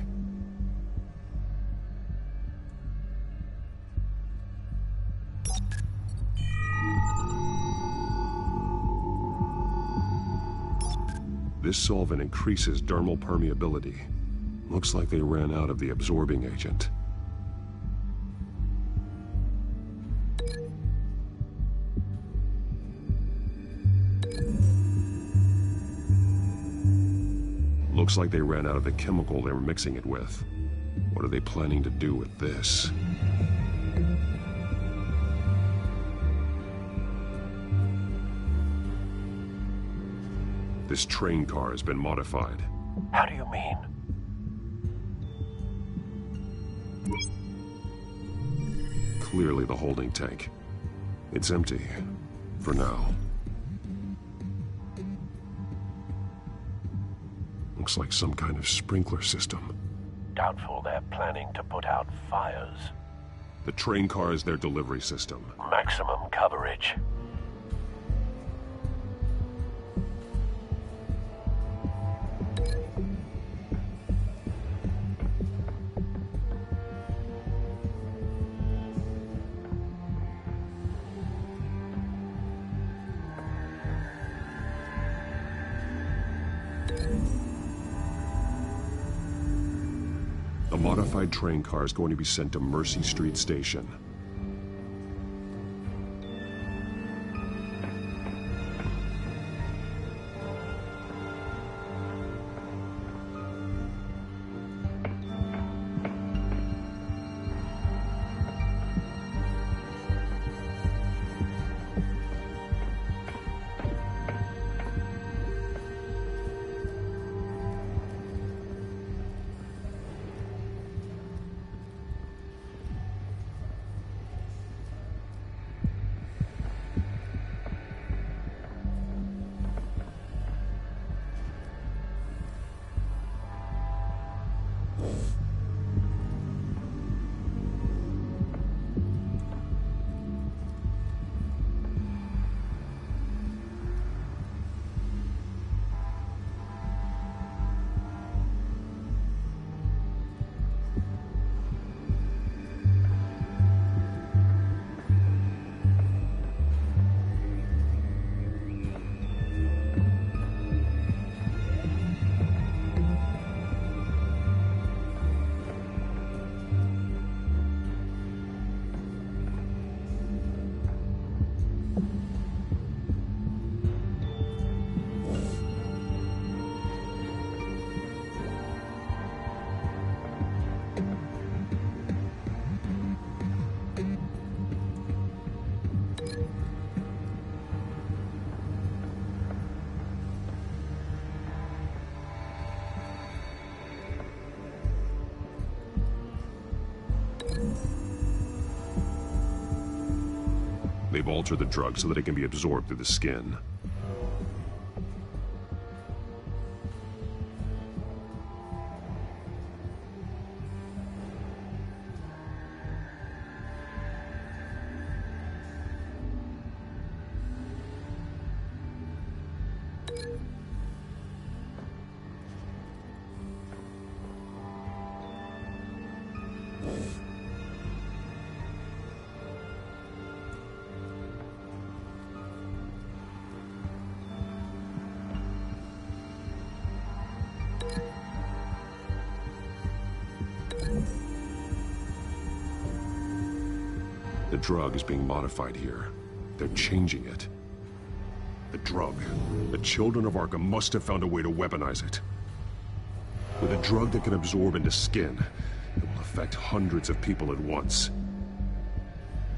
This solvent increases dermal permeability. Looks like they ran out of the absorbing agent. Looks like they ran out of the chemical they were mixing it with. What are they planning to do with this? This train car has been modified. How do you mean? Clearly the holding tank. It's empty. For now. Looks like some kind of sprinkler system. Doubtful they're planning to put out fires. The train car is their delivery system. Maximum coverage. A modified train car is going to be sent to Mercy Street Station. They've altered the drug so that it can be absorbed through the skin. The drug is being modified here. They're changing it. The drug. The children of Arkham must have found a way to weaponize it. With a drug that can absorb into skin, it will affect hundreds of people at once.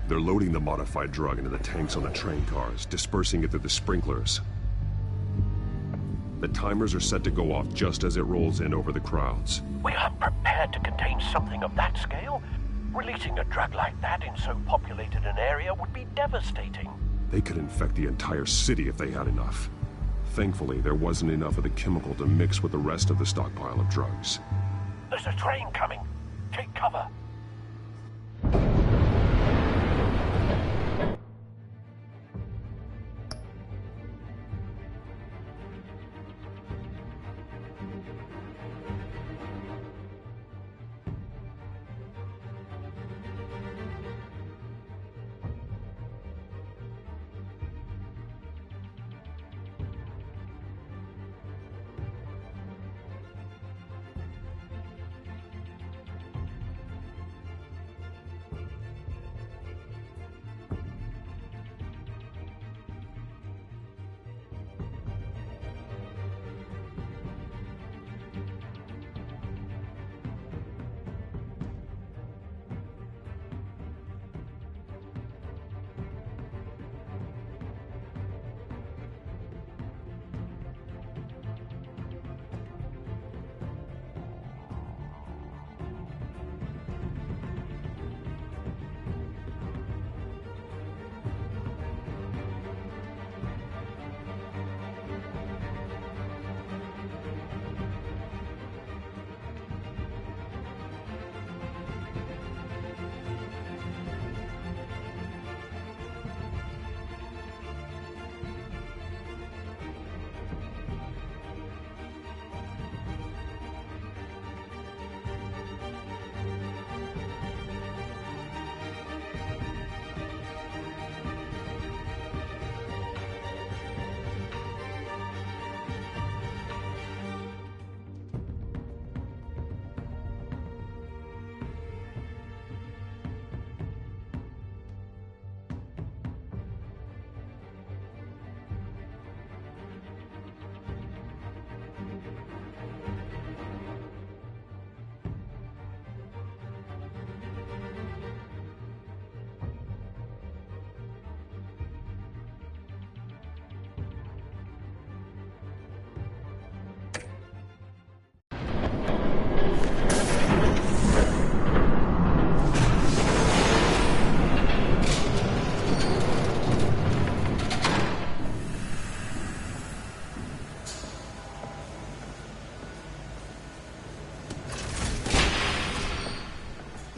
They're loading the modified drug into the tanks on the train cars, dispersing it through the sprinklers. The timers are set to go off just as it rolls in over the crowds. We aren't prepared to contain something of that scale. Releasing a drug like that in so populated an area would be devastating. They could infect the entire city if they had enough. Thankfully, there wasn't enough of the chemical to mix with the rest of the stockpile of drugs. There's a train coming. Take cover.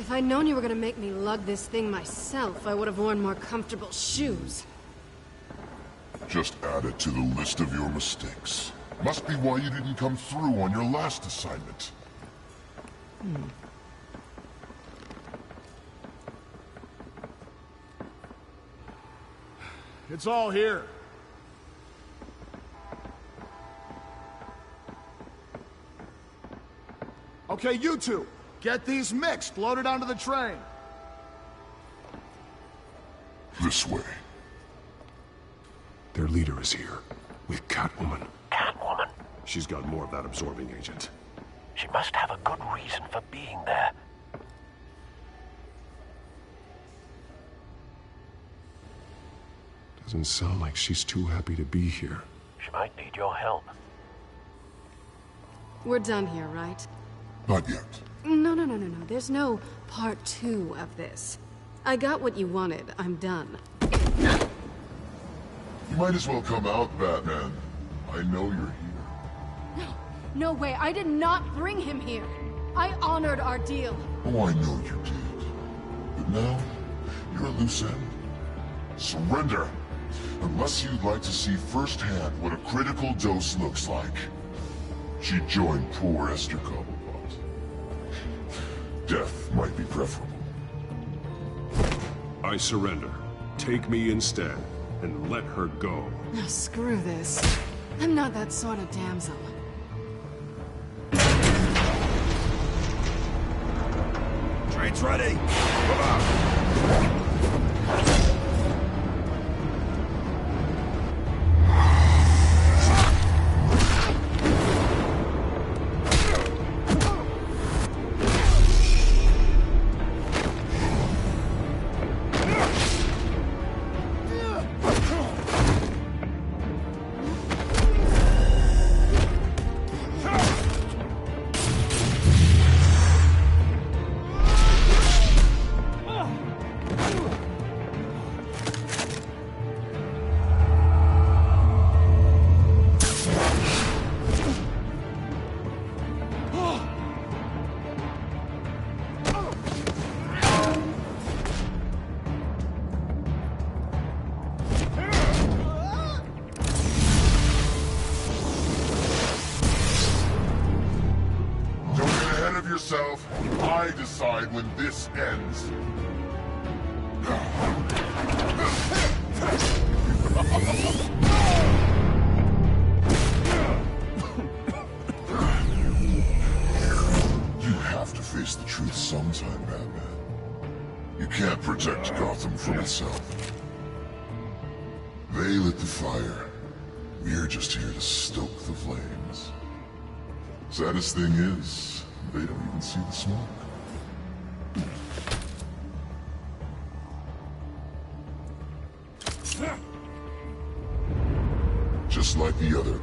If I'd known you were gonna make me lug this thing myself, I would have worn more comfortable shoes. Just add it to the list of your mistakes. Must be why you didn't come through on your last assignment. It's all here. Okay, you two, get these mixed, loaded onto the train. This way. Their leader is here, with Catwoman. Catwoman? She's got more of that absorbing agent. She must have a good reason for being there. Doesn't sound like she's too happy to be here. She might need your help. We're done here, right? Not yet. No. There's no part 2 of this. I got what you wanted. I'm done. You might as well come out, Batman. I know you're here. No way. I did not bring him here. I honored our deal. Oh, I know you did. But now, you're a loose end. Surrender! Unless you'd like to see firsthand what a critical dose looks like. She joined poor Esther Cobblepot. Death might be preferable. I surrender. Take me instead, and let her go. Oh, screw this. I'm not that sort of damsel. Train's ready. Come on. I decide when this ends. You have to face the truth sometime, Batman. You can't protect Gotham from itself. They lit the fire. We're just here to stoke the flames. Saddest thing is, they don't even see the smoke. Just like the other.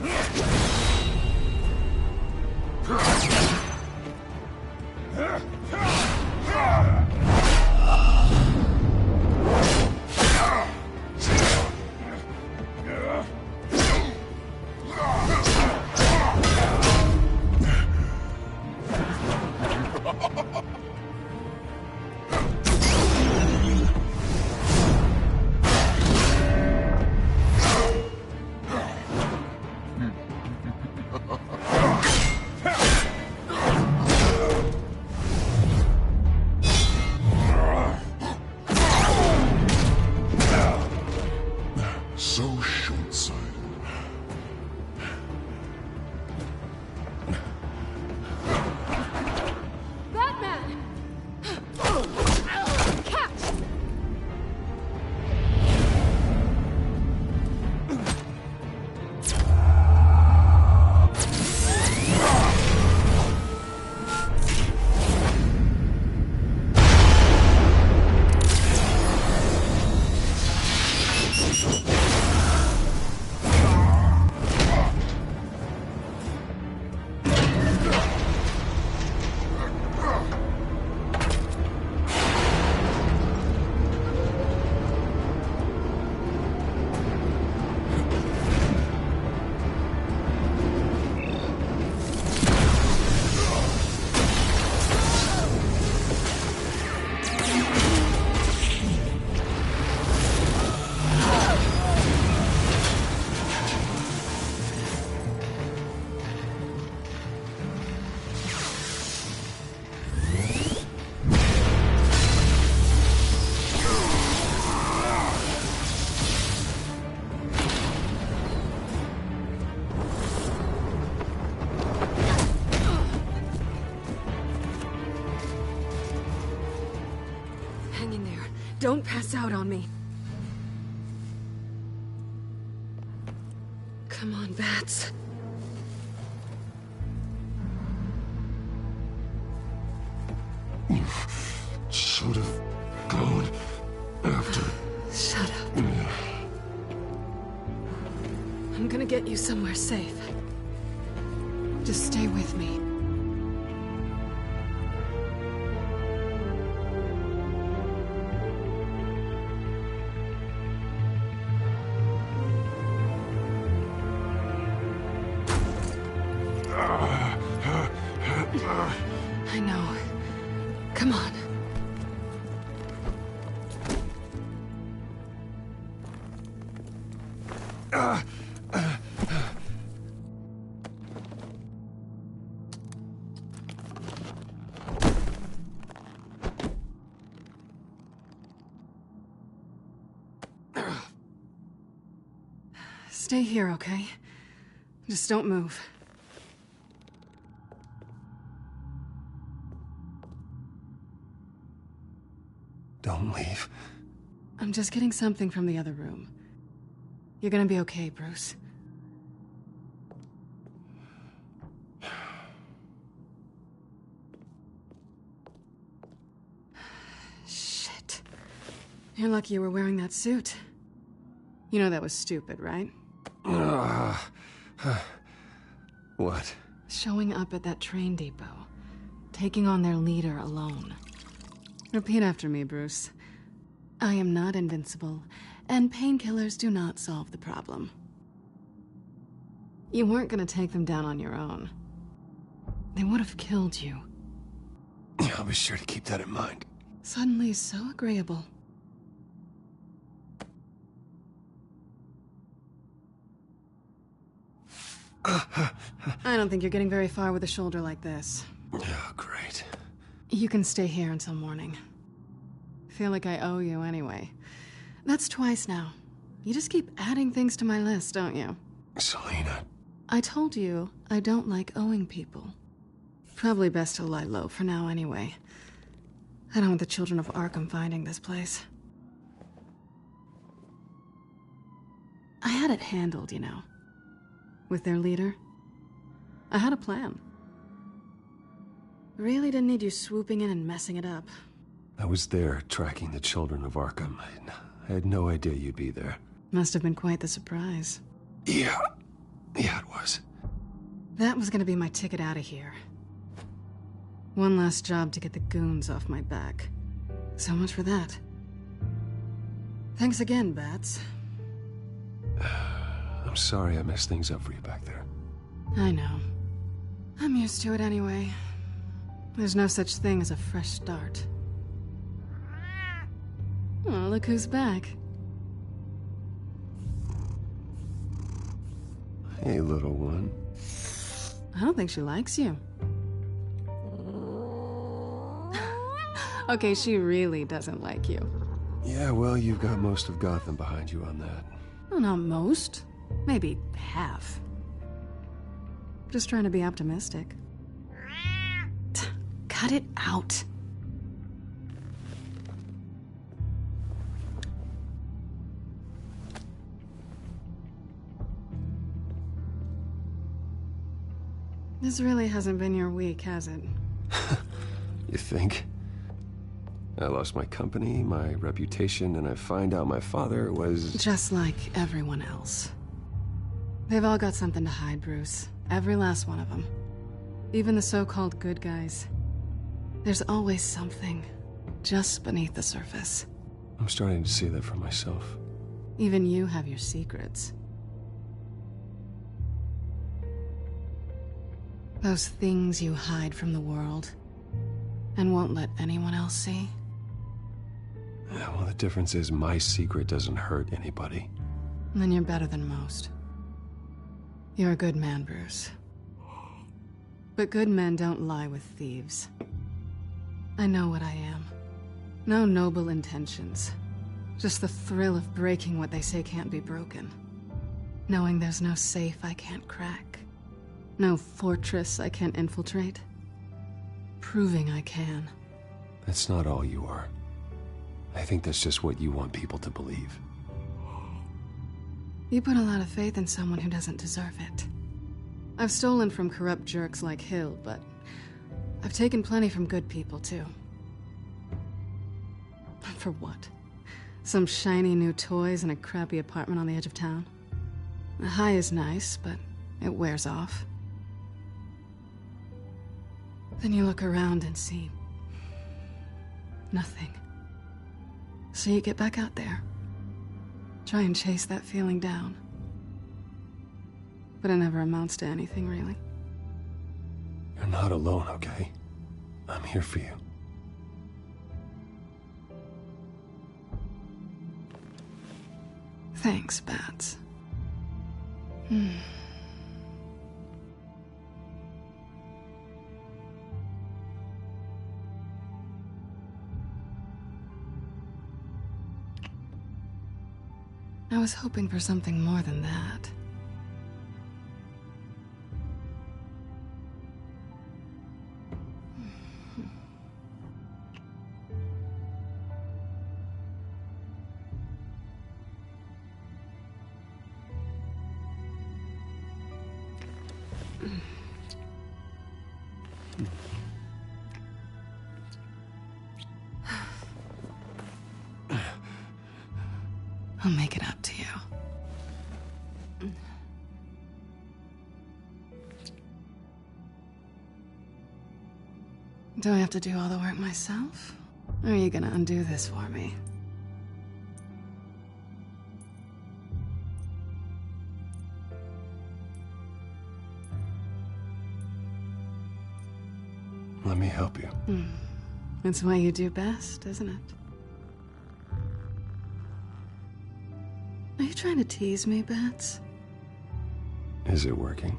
Don't pass out on me. Come on, Bats. You should have gone after. Shut up. I'm gonna get you somewhere safe. Just stay with me. I know. Come on. Stay here, okay? Just don't move. Don't leave. I'm just getting something from the other room. You're gonna be okay, Bruce. Shit. You're lucky you were wearing that suit. You know that was stupid, right? What? Showing up at that train depot. Taking on their leader alone. Repeat after me, Bruce. I am not invincible, and painkillers do not solve the problem. You weren't gonna take them down on your own. They would have killed you. I'll be sure to keep that in mind. Suddenly so agreeable. I don't think you're getting very far with a shoulder like this. Oh, great. You can stay here until morning. Feel like I owe you anyway. That's twice now. You just keep adding things to my list, don't you? Selena. I told you I don't like owing people. Probably best to lie low for now anyway. I don't want the children of Arkham finding this place. I had it handled, you know. With their leader. I had a plan. Really didn't need you swooping in and messing it up. I was there tracking the children of Arkham. I had no idea you'd be there. Must have been quite the surprise. Yeah, it was. That was gonna be my ticket out of here. One last job to get the goons off my back. So much for that. Thanks again, Bats. I'm sorry I messed things up for you back there. I know. I'm used to it anyway. There's no such thing as a fresh start. Oh, look who's back. Hey, little one. I don't think she likes you. Okay, she really doesn't like you. Yeah, well, you've got most of Gotham behind you on that. Well, not most. Maybe half. Just trying to be optimistic. Cut it out. This really hasn't been your week, has it? You think? I lost my company, my reputation, and I find out my father was... Just like everyone else. They've all got something to hide, Bruce. Every last one of them. Even the so-called good guys. There's always something just beneath the surface. I'm starting to see that for myself. Even you have your secrets. Those things you hide from the world and won't let anyone else see. Yeah, well, the difference is my secret doesn't hurt anybody. Then you're better than most. You're a good man, Bruce. But good men don't lie with thieves. I know what I am. No noble intentions. Just the thrill of breaking what they say can't be broken. Knowing there's no safe I can't crack. No fortress I can't infiltrate. Proving I can. That's not all you are. I think that's just what you want people to believe. You put a lot of faith in someone who doesn't deserve it. I've stolen from corrupt jerks like Hill, but I've taken plenty from good people, too. For what? Some shiny new toys and a crappy apartment on the edge of town? The high is nice, but it wears off. Then you look around and see nothing. So you get back out there. Try and chase that feeling down. But it never amounts to anything, really. You're not alone, okay? I'm here for you. Thanks, Bats. I was hoping for something more than that. I'll make it up to you. Do I have to do all the work myself? Or are you gonna undo this for me? Let me help you. It's what you do best, isn't it? Are you trying to tease me, Bats? Is it working?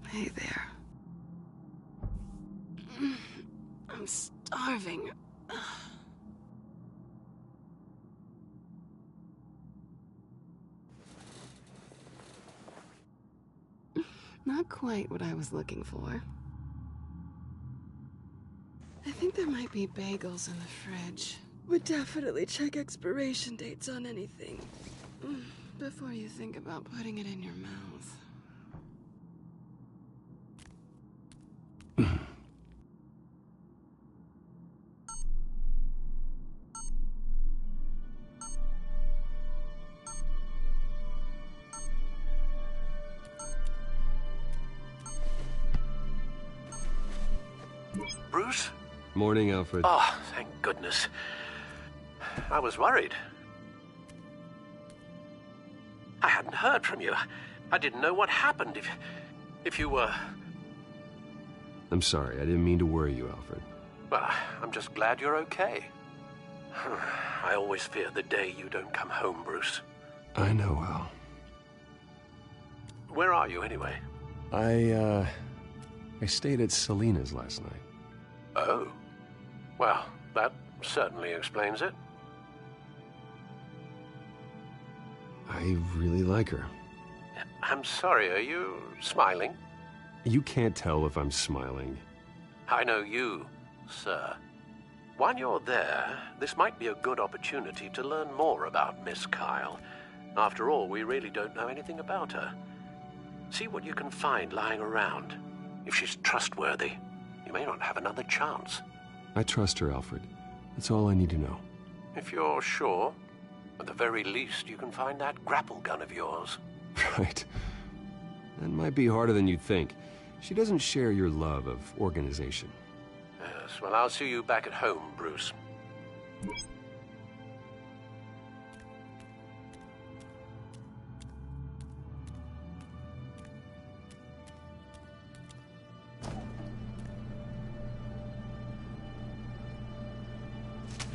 Hey there. I'm starving. Not quite what I was looking for. I think there might be bagels in the fridge. Would definitely check expiration dates on anything before you think about putting it in your mouth. Bruce? Morning, Alfred. Oh, thank goodness. I was worried. I hadn't heard from you. I didn't know what happened if you were... I'm sorry, I didn't mean to worry you, Alfred. Well, I'm just glad you're okay. I always fear the day you don't come home, Bruce. I know, Al. Where are you, anyway? I stayed at Selena's last night. Oh. Well, that certainly explains it. I really like her. I'm sorry, are you smiling? You can't tell if I'm smiling. I know you, sir. While you're there, this might be a good opportunity to learn more about Miss Kyle. After all, we really don't know anything about her. See what you can find lying around. If she's trustworthy, you may not have another chance. I trust her, Alfred. That's all I need to know. If you're sure, At the very least, you can find that grapple gun of yours. Right. That might be harder than you'd think. She doesn't share your love of organization. Yes, well, I'll see you back at home, Bruce.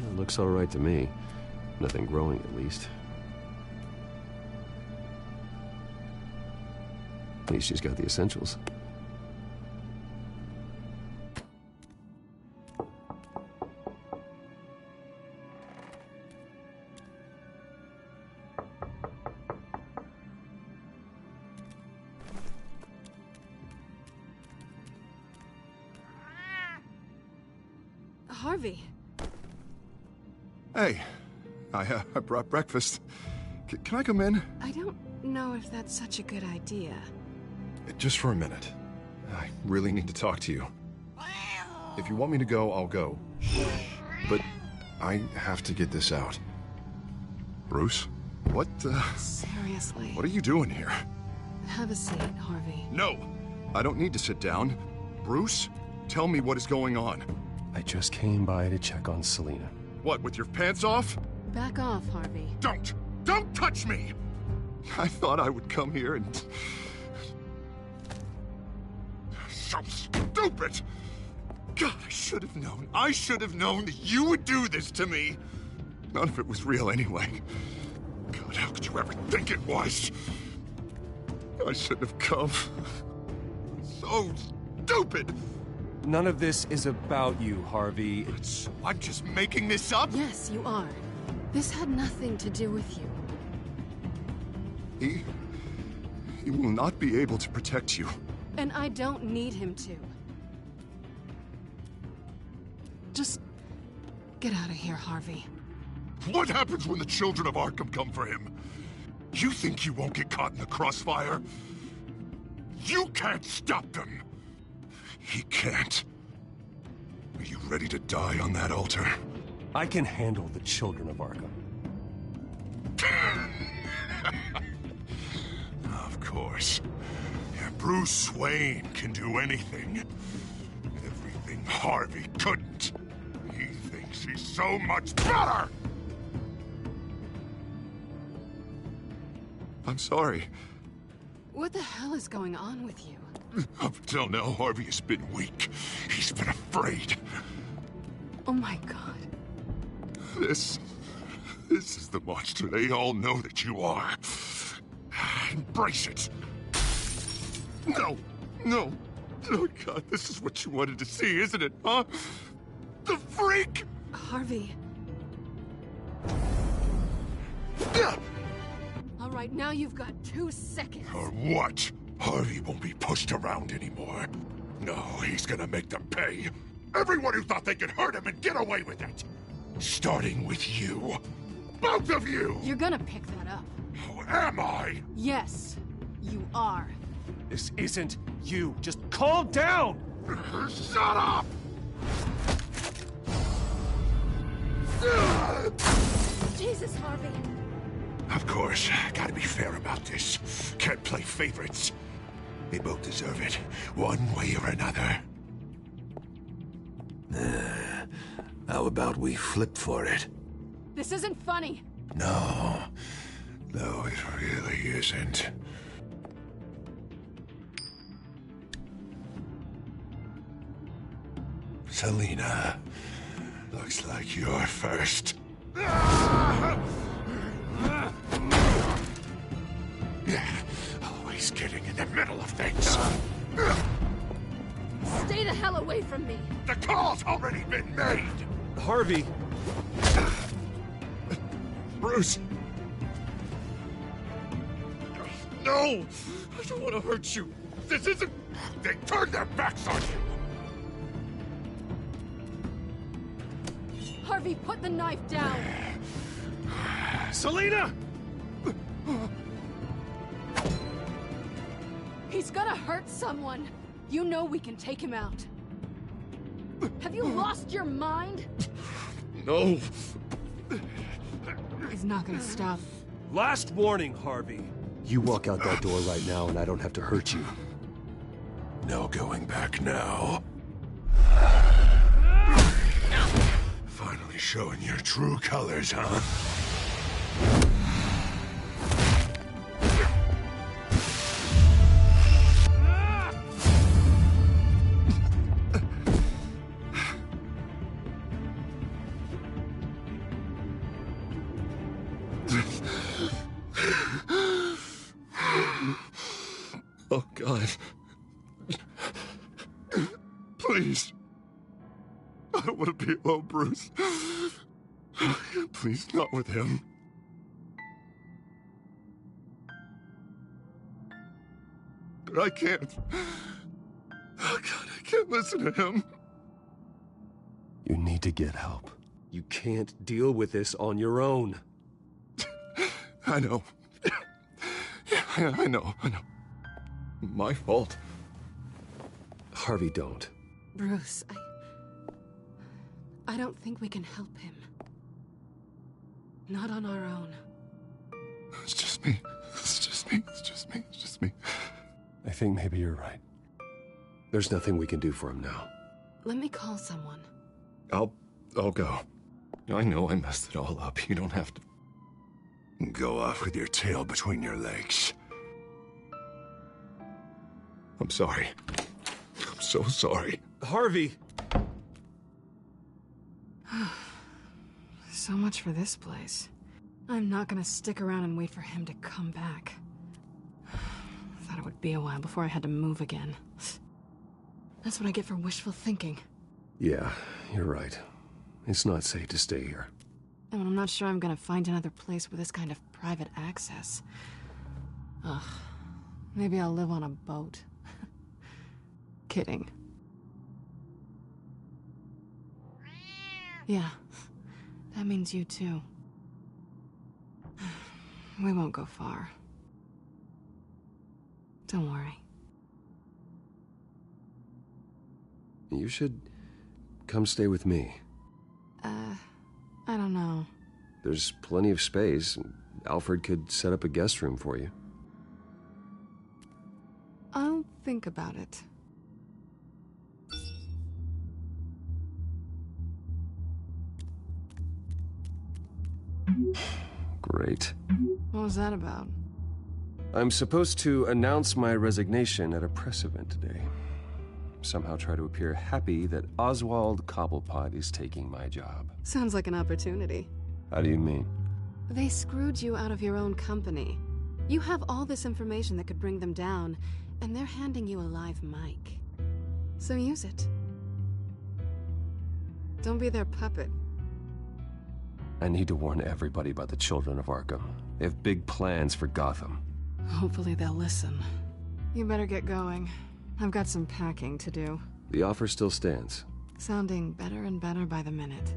It looks all right to me. Nothing growing, at least. At least she's got the essentials. Harvey. Hey, I brought breakfast. Can I come in? I don't know if that's such a good idea. Just for a minute. I really need to talk to you. If you want me to go, I'll go. But I have to get this out. Bruce? What, Seriously. What are you doing here? Have a seat, Harvey. No! I don't need to sit down. Bruce, tell me what is going on. I just came by to check on Selina. What, with your pants off? Back off, Harvey. Don't! Don't touch me! I thought I would come here and... So stupid! God, I should have known. I should have known that you would do this to me. None of it was real anyway. God, how could you ever think it was? I shouldn't have come. So stupid! None of this is about you, Harvey. I'm just making this up? Yes, you are. This had nothing to do with you. He will not be able to protect you. And I don't need him to. Just get out of here, Harvey. What happens when the children of Arkham come for him? You think you won't get caught in the crossfire? You can't stop them! He can't. Are you ready to die on that altar? I can handle the children of Arkham. Of course. Yeah, Bruce Wayne can do anything. Everything Harvey couldn't. He thinks he's so much better! I'm sorry. What the hell is going on with you? Up until now, Harvey has been weak. He's been afraid. Oh my God. This is the monster they all know that you are. Embrace it. No. Oh God, this is what you wanted to see, isn't it, huh? The freak! Harvey. All right, now you've got 2 seconds. Or what? Harvey won't be pushed around anymore. No, he's gonna make them pay. Everyone who thought they could hurt him and get away with it. Starting with you. Both of you! You're gonna pick that up. Oh, am I? Yes, you are. This isn't you. Just calm down! Shut up! Jesus, Harvey. Of course, gotta be fair about this. Can't play favorites. They both deserve it, one way or another. How about we flip for it? This isn't funny. No, it really isn't. Selina, looks like you're first. Always getting in the middle of things. Stay the hell away from me. The call's already been made. Harvey. Bruce. No! I don't want to hurt you. This isn't... They turned their backs on you. Harvey, put the knife down. Selina! He's gonna hurt someone. You know we can take him out. Have you lost your mind? No. He's not gonna stop. Last warning, Harvey. You walk out that door right now and I don't have to hurt you. No going back now. Finally showing your true colors, huh? Oh, God. Please. I don't want to be alone, Bruce. Please, not with him. But I can't. Oh, God, I can't listen to him. You need to get help. You can't deal with this on your own. I know. Yeah, I know. My fault. Harvey, don't. Bruce, I don't think we can help him. Not on our own. It's just me. I think maybe you're right. There's nothing we can do for him now. Let me call someone. I'll go. I know I messed it all up. You don't have to Go off with your tail between your legs. I'm sorry. I'm so sorry. Harvey! So much for this place. I'm not gonna stick around and wait for him to come back. Thought it would be a while before I had to move again. That's what I get for wishful thinking. Yeah, you're right. It's not safe to stay here. And I'm not sure I'm gonna find another place with this kind of private access. Ugh. Maybe I'll live on a boat. Kidding. Yeah. That means you too. We won't go far. Don't worry. You should come stay with me. I don't know. There's plenty of space. Alfred could set up a guest room for you. I'll think about it. Great. What was that about? I'm supposed to announce my resignation at a press event today. Somehow try to appear happy that Oswald Cobblepot is taking my job. Sounds like an opportunity. How do you mean? They screwed you out of your own company. You have all this information that could bring them down, and they're handing you a live mic. So use it. Don't be their puppet. I need to warn everybody about the children of Arkham. They have big plans for Gotham. Hopefully they'll listen. You better get going. I've got some packing to do. The offer still stands. Sounding better and better by the minute.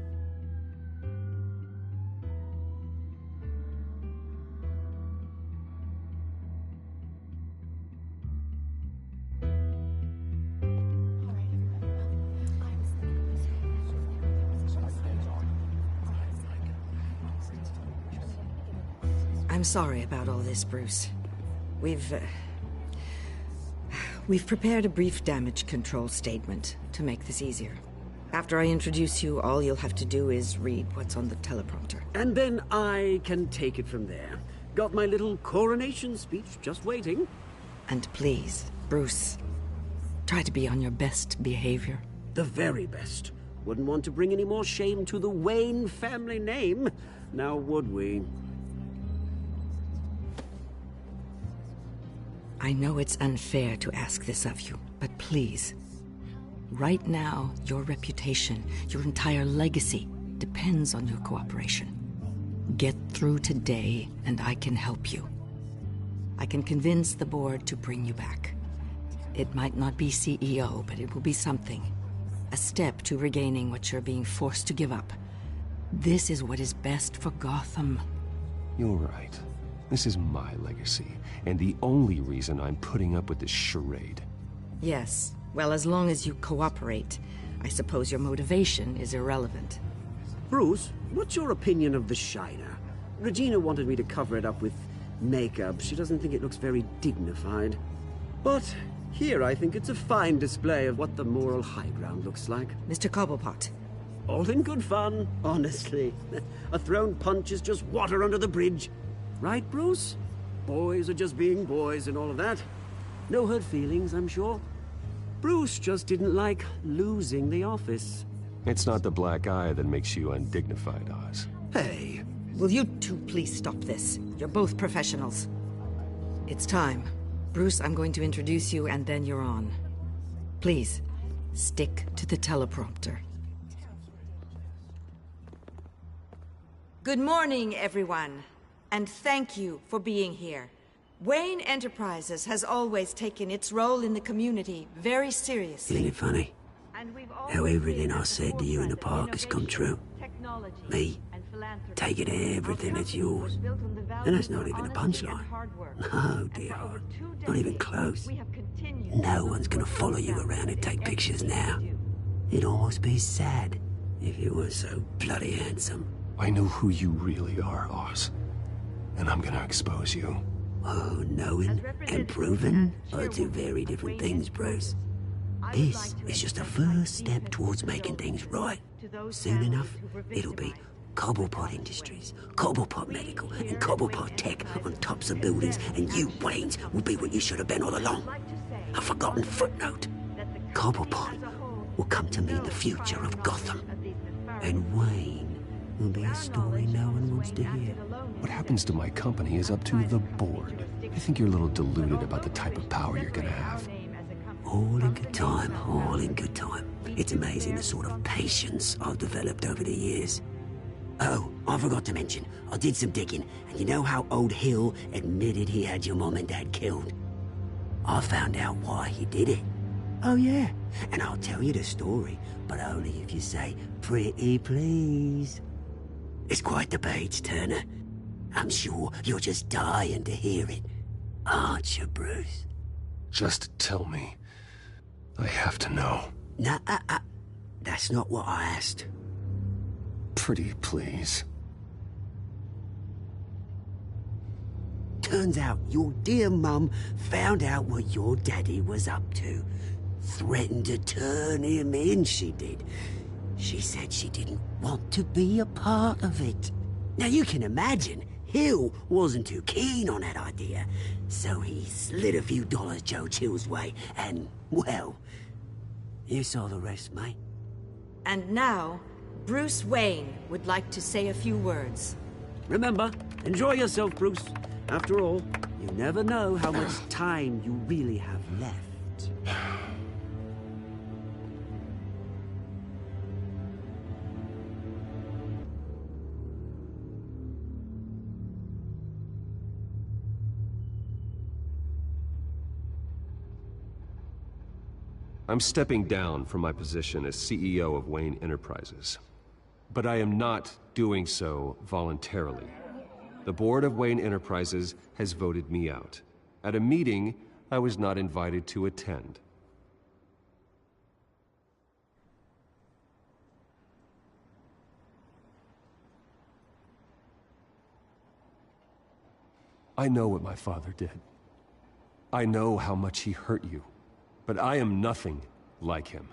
I'm sorry about all this, Bruce. We've prepared a brief damage control statement to make this easier. After I introduce you, all you'll have to do is read what's on the teleprompter. And then I can take it from there. Got my little coronation speech just waiting. And please, Bruce, try to be on your best behavior. The very best. Wouldn't want to bring any more shame to the Wayne family name, now would we? I know it's unfair to ask this of you, but please. Right now, your reputation, your entire legacy, depends on your cooperation. Get through today, and I can help you. I can convince the board to bring you back. It might not be CEO, but it will be something. A step to regaining what you're being forced to give up. This is what is best for Gotham. You're right. This is my legacy, and the only reason I'm putting up with this charade. Yes. Well, as long as you cooperate, I suppose your motivation is irrelevant. Bruce, what's your opinion of the Shiner? Regina wanted me to cover it up with makeup. She doesn't think it looks very dignified. But here I think it's a fine display of what the moral high ground looks like. Mr. Cobblepot. All in good fun, honestly. A thrown punch is just water under the bridge. Right, Bruce? Boys are just being boys and all of that. No hurt feelings, I'm sure. Bruce just didn't like losing the office. It's not the black eye that makes you undignified, Oz. Hey. Will you two please stop this? You're both professionals. It's time. Bruce, I'm going to introduce you and then you're on. Please, stick to the teleprompter. Good morning, everyone. And thank you for being here. Wayne Enterprises has always taken its role in the community very seriously. Isn't it funny? How everything I said to you in the park has come true. Me, taking everything that's yours. And that's not even a punchline. No, dear. Not even close. No one's gonna follow you around and take pictures now. It'd almost be sad if you were so bloody handsome. I know who you really are, Oz. And I'm gonna expose you. Oh, knowing and proving are two very different things, Bruce. This is just a first step towards making things right. Soon enough, it'll be Cobblepot Industries, Cobblepot Medical, and Cobblepot Tech on tops of buildings, and you, Waynes, will be what you should have been all along. A forgotten footnote. Cobblepot will come to mean the future of Gotham. And Wayne will be a story no one wants to hear. What happens to my company is up to the board. I think you're a little deluded about the type of power you're gonna have. All in good time, all in good time. It's amazing the sort of patience I've developed over the years. Oh, I forgot to mention, I did some digging, and you know how old Hill admitted he had your mom and dad killed? I found out why he did it. Oh yeah, and I'll tell you the story, but only if you say, pretty please. It's quite the page, Turner. I'm sure you're just dying to hear it. Aren't you, Bruce? Just tell me. I have to know. Nah, that's not what I asked. Pretty please. Turns out your dear mum found out what your daddy was up to. Threatened to turn him in, she did. She said she didn't want to be a part of it. Now you can imagine, Hill wasn't too keen on that idea. So he slid a few dollars Joe Chill's way, and, well, you saw the rest, mate. And now, Bruce Wayne would like to say a few words. Remember, enjoy yourself, Bruce. After all, you never know how much time you really have left. I'm stepping down from my position as CEO of Wayne Enterprises. But I am not doing so voluntarily. The board of Wayne Enterprises has voted me out, at a meeting I was not invited to attend. I know what my father did. I know how much he hurt you. But I am nothing like him.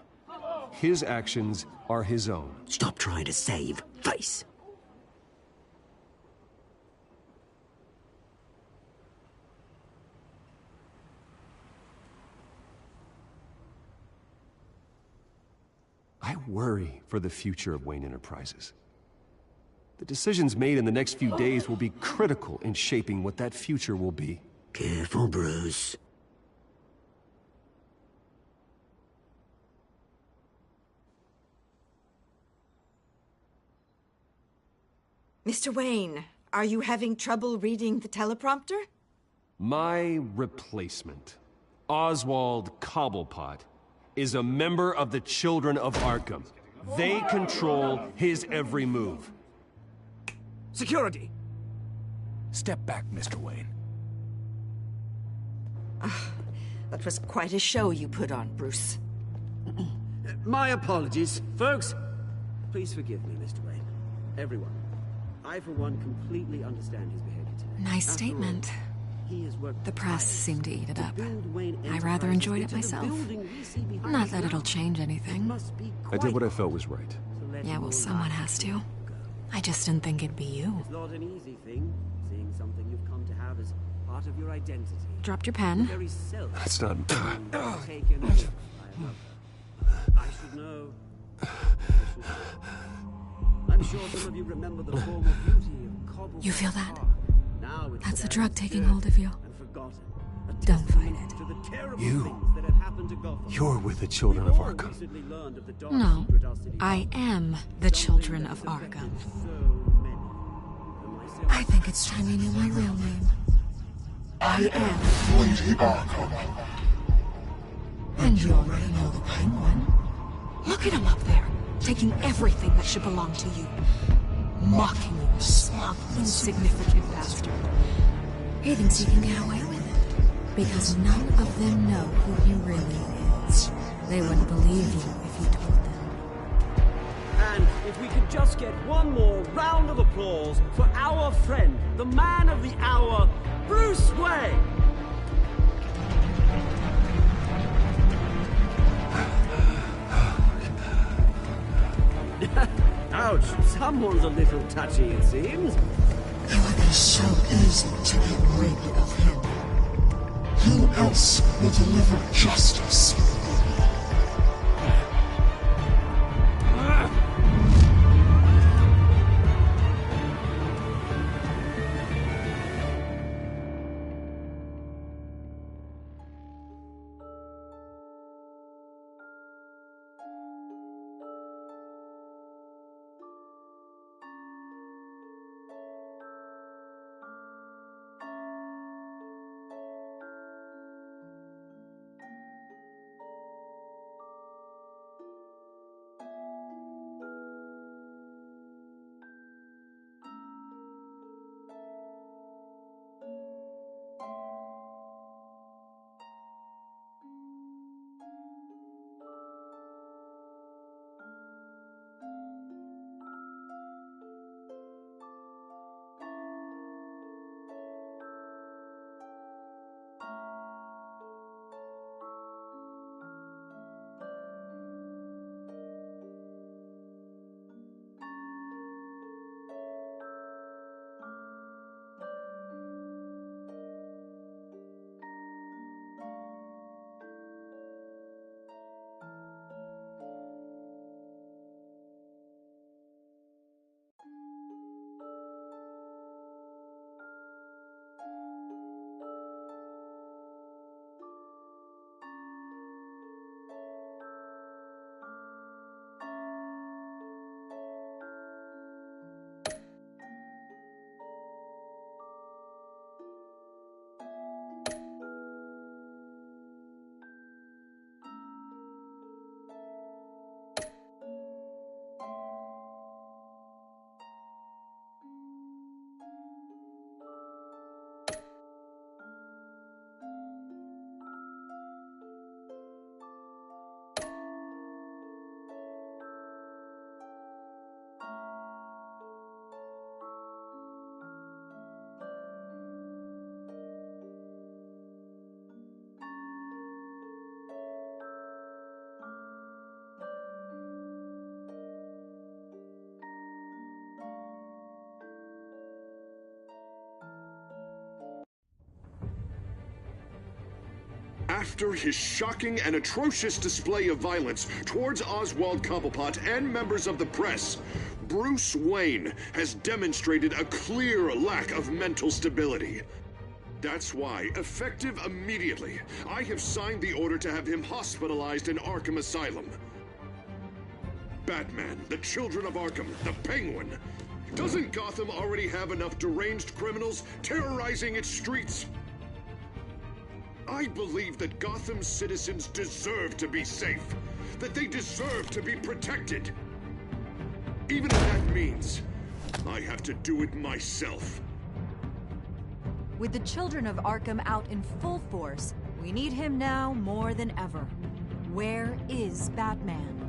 His actions are his own. Stop trying to save face. I worry for the future of Wayne Enterprises. The decisions made in the next few days will be critical in shaping what that future will be. Careful, Bruce. Mr. Wayne, are you having trouble reading the teleprompter? My replacement, Oswald Cobblepot, is a member of the Children of Arkham. They control his every move. Security! Step back, Mr. Wayne. That was quite a show you put on, Bruce. My apologies. Folks, please forgive me, Mr. Wayne. Everyone. I, for one, completely understand his behavior today. Nice statement. The press seemed to eat it up. I rather enjoyed it myself. Not that it'll change anything. I did what I felt was right. Yeah, well, someone has to. I just didn't think it'd be you. It's not an easy thing, seeing something you've come to have as part of your identity. Dropped your pen. That's not... I should know. I'm sure some of you remember the former beauty of cobble. You feel that? Now it's That's the drug taking hold of you. Don't fight it. You're with the children of Arkham. No, I am the children of Arkham. I think it's time you knew my real name. I am Lady Arkham. And you already know the Penguin. Look at him up there, taking everything that should belong to you. Mocking you, smug, insignificant bastard. He thinks he can get away with it, because none of them know who he really is. They wouldn't believe you if you told them. And if we could just get one more round of applause for our friend, the man of the hour, Bruce Wayne! Ouch, someone's a little touchy, it seems. It would be so easy to get rid of him. Who else will deliver justice? After his shocking and atrocious display of violence towards Oswald Cobblepot and members of the press, Bruce Wayne has demonstrated a clear lack of mental stability. That's why, effective immediately, I have signed the order to have him hospitalized in Arkham Asylum. Batman, the Children of Arkham, the Penguin. Doesn't Gotham already have enough deranged criminals terrorizing its streets? I believe that Gotham's citizens deserve to be safe, that they deserve to be protected. Even if that means I have to do it myself. With the Children of Arkham out in full force, we need him now more than ever. Where is Batman?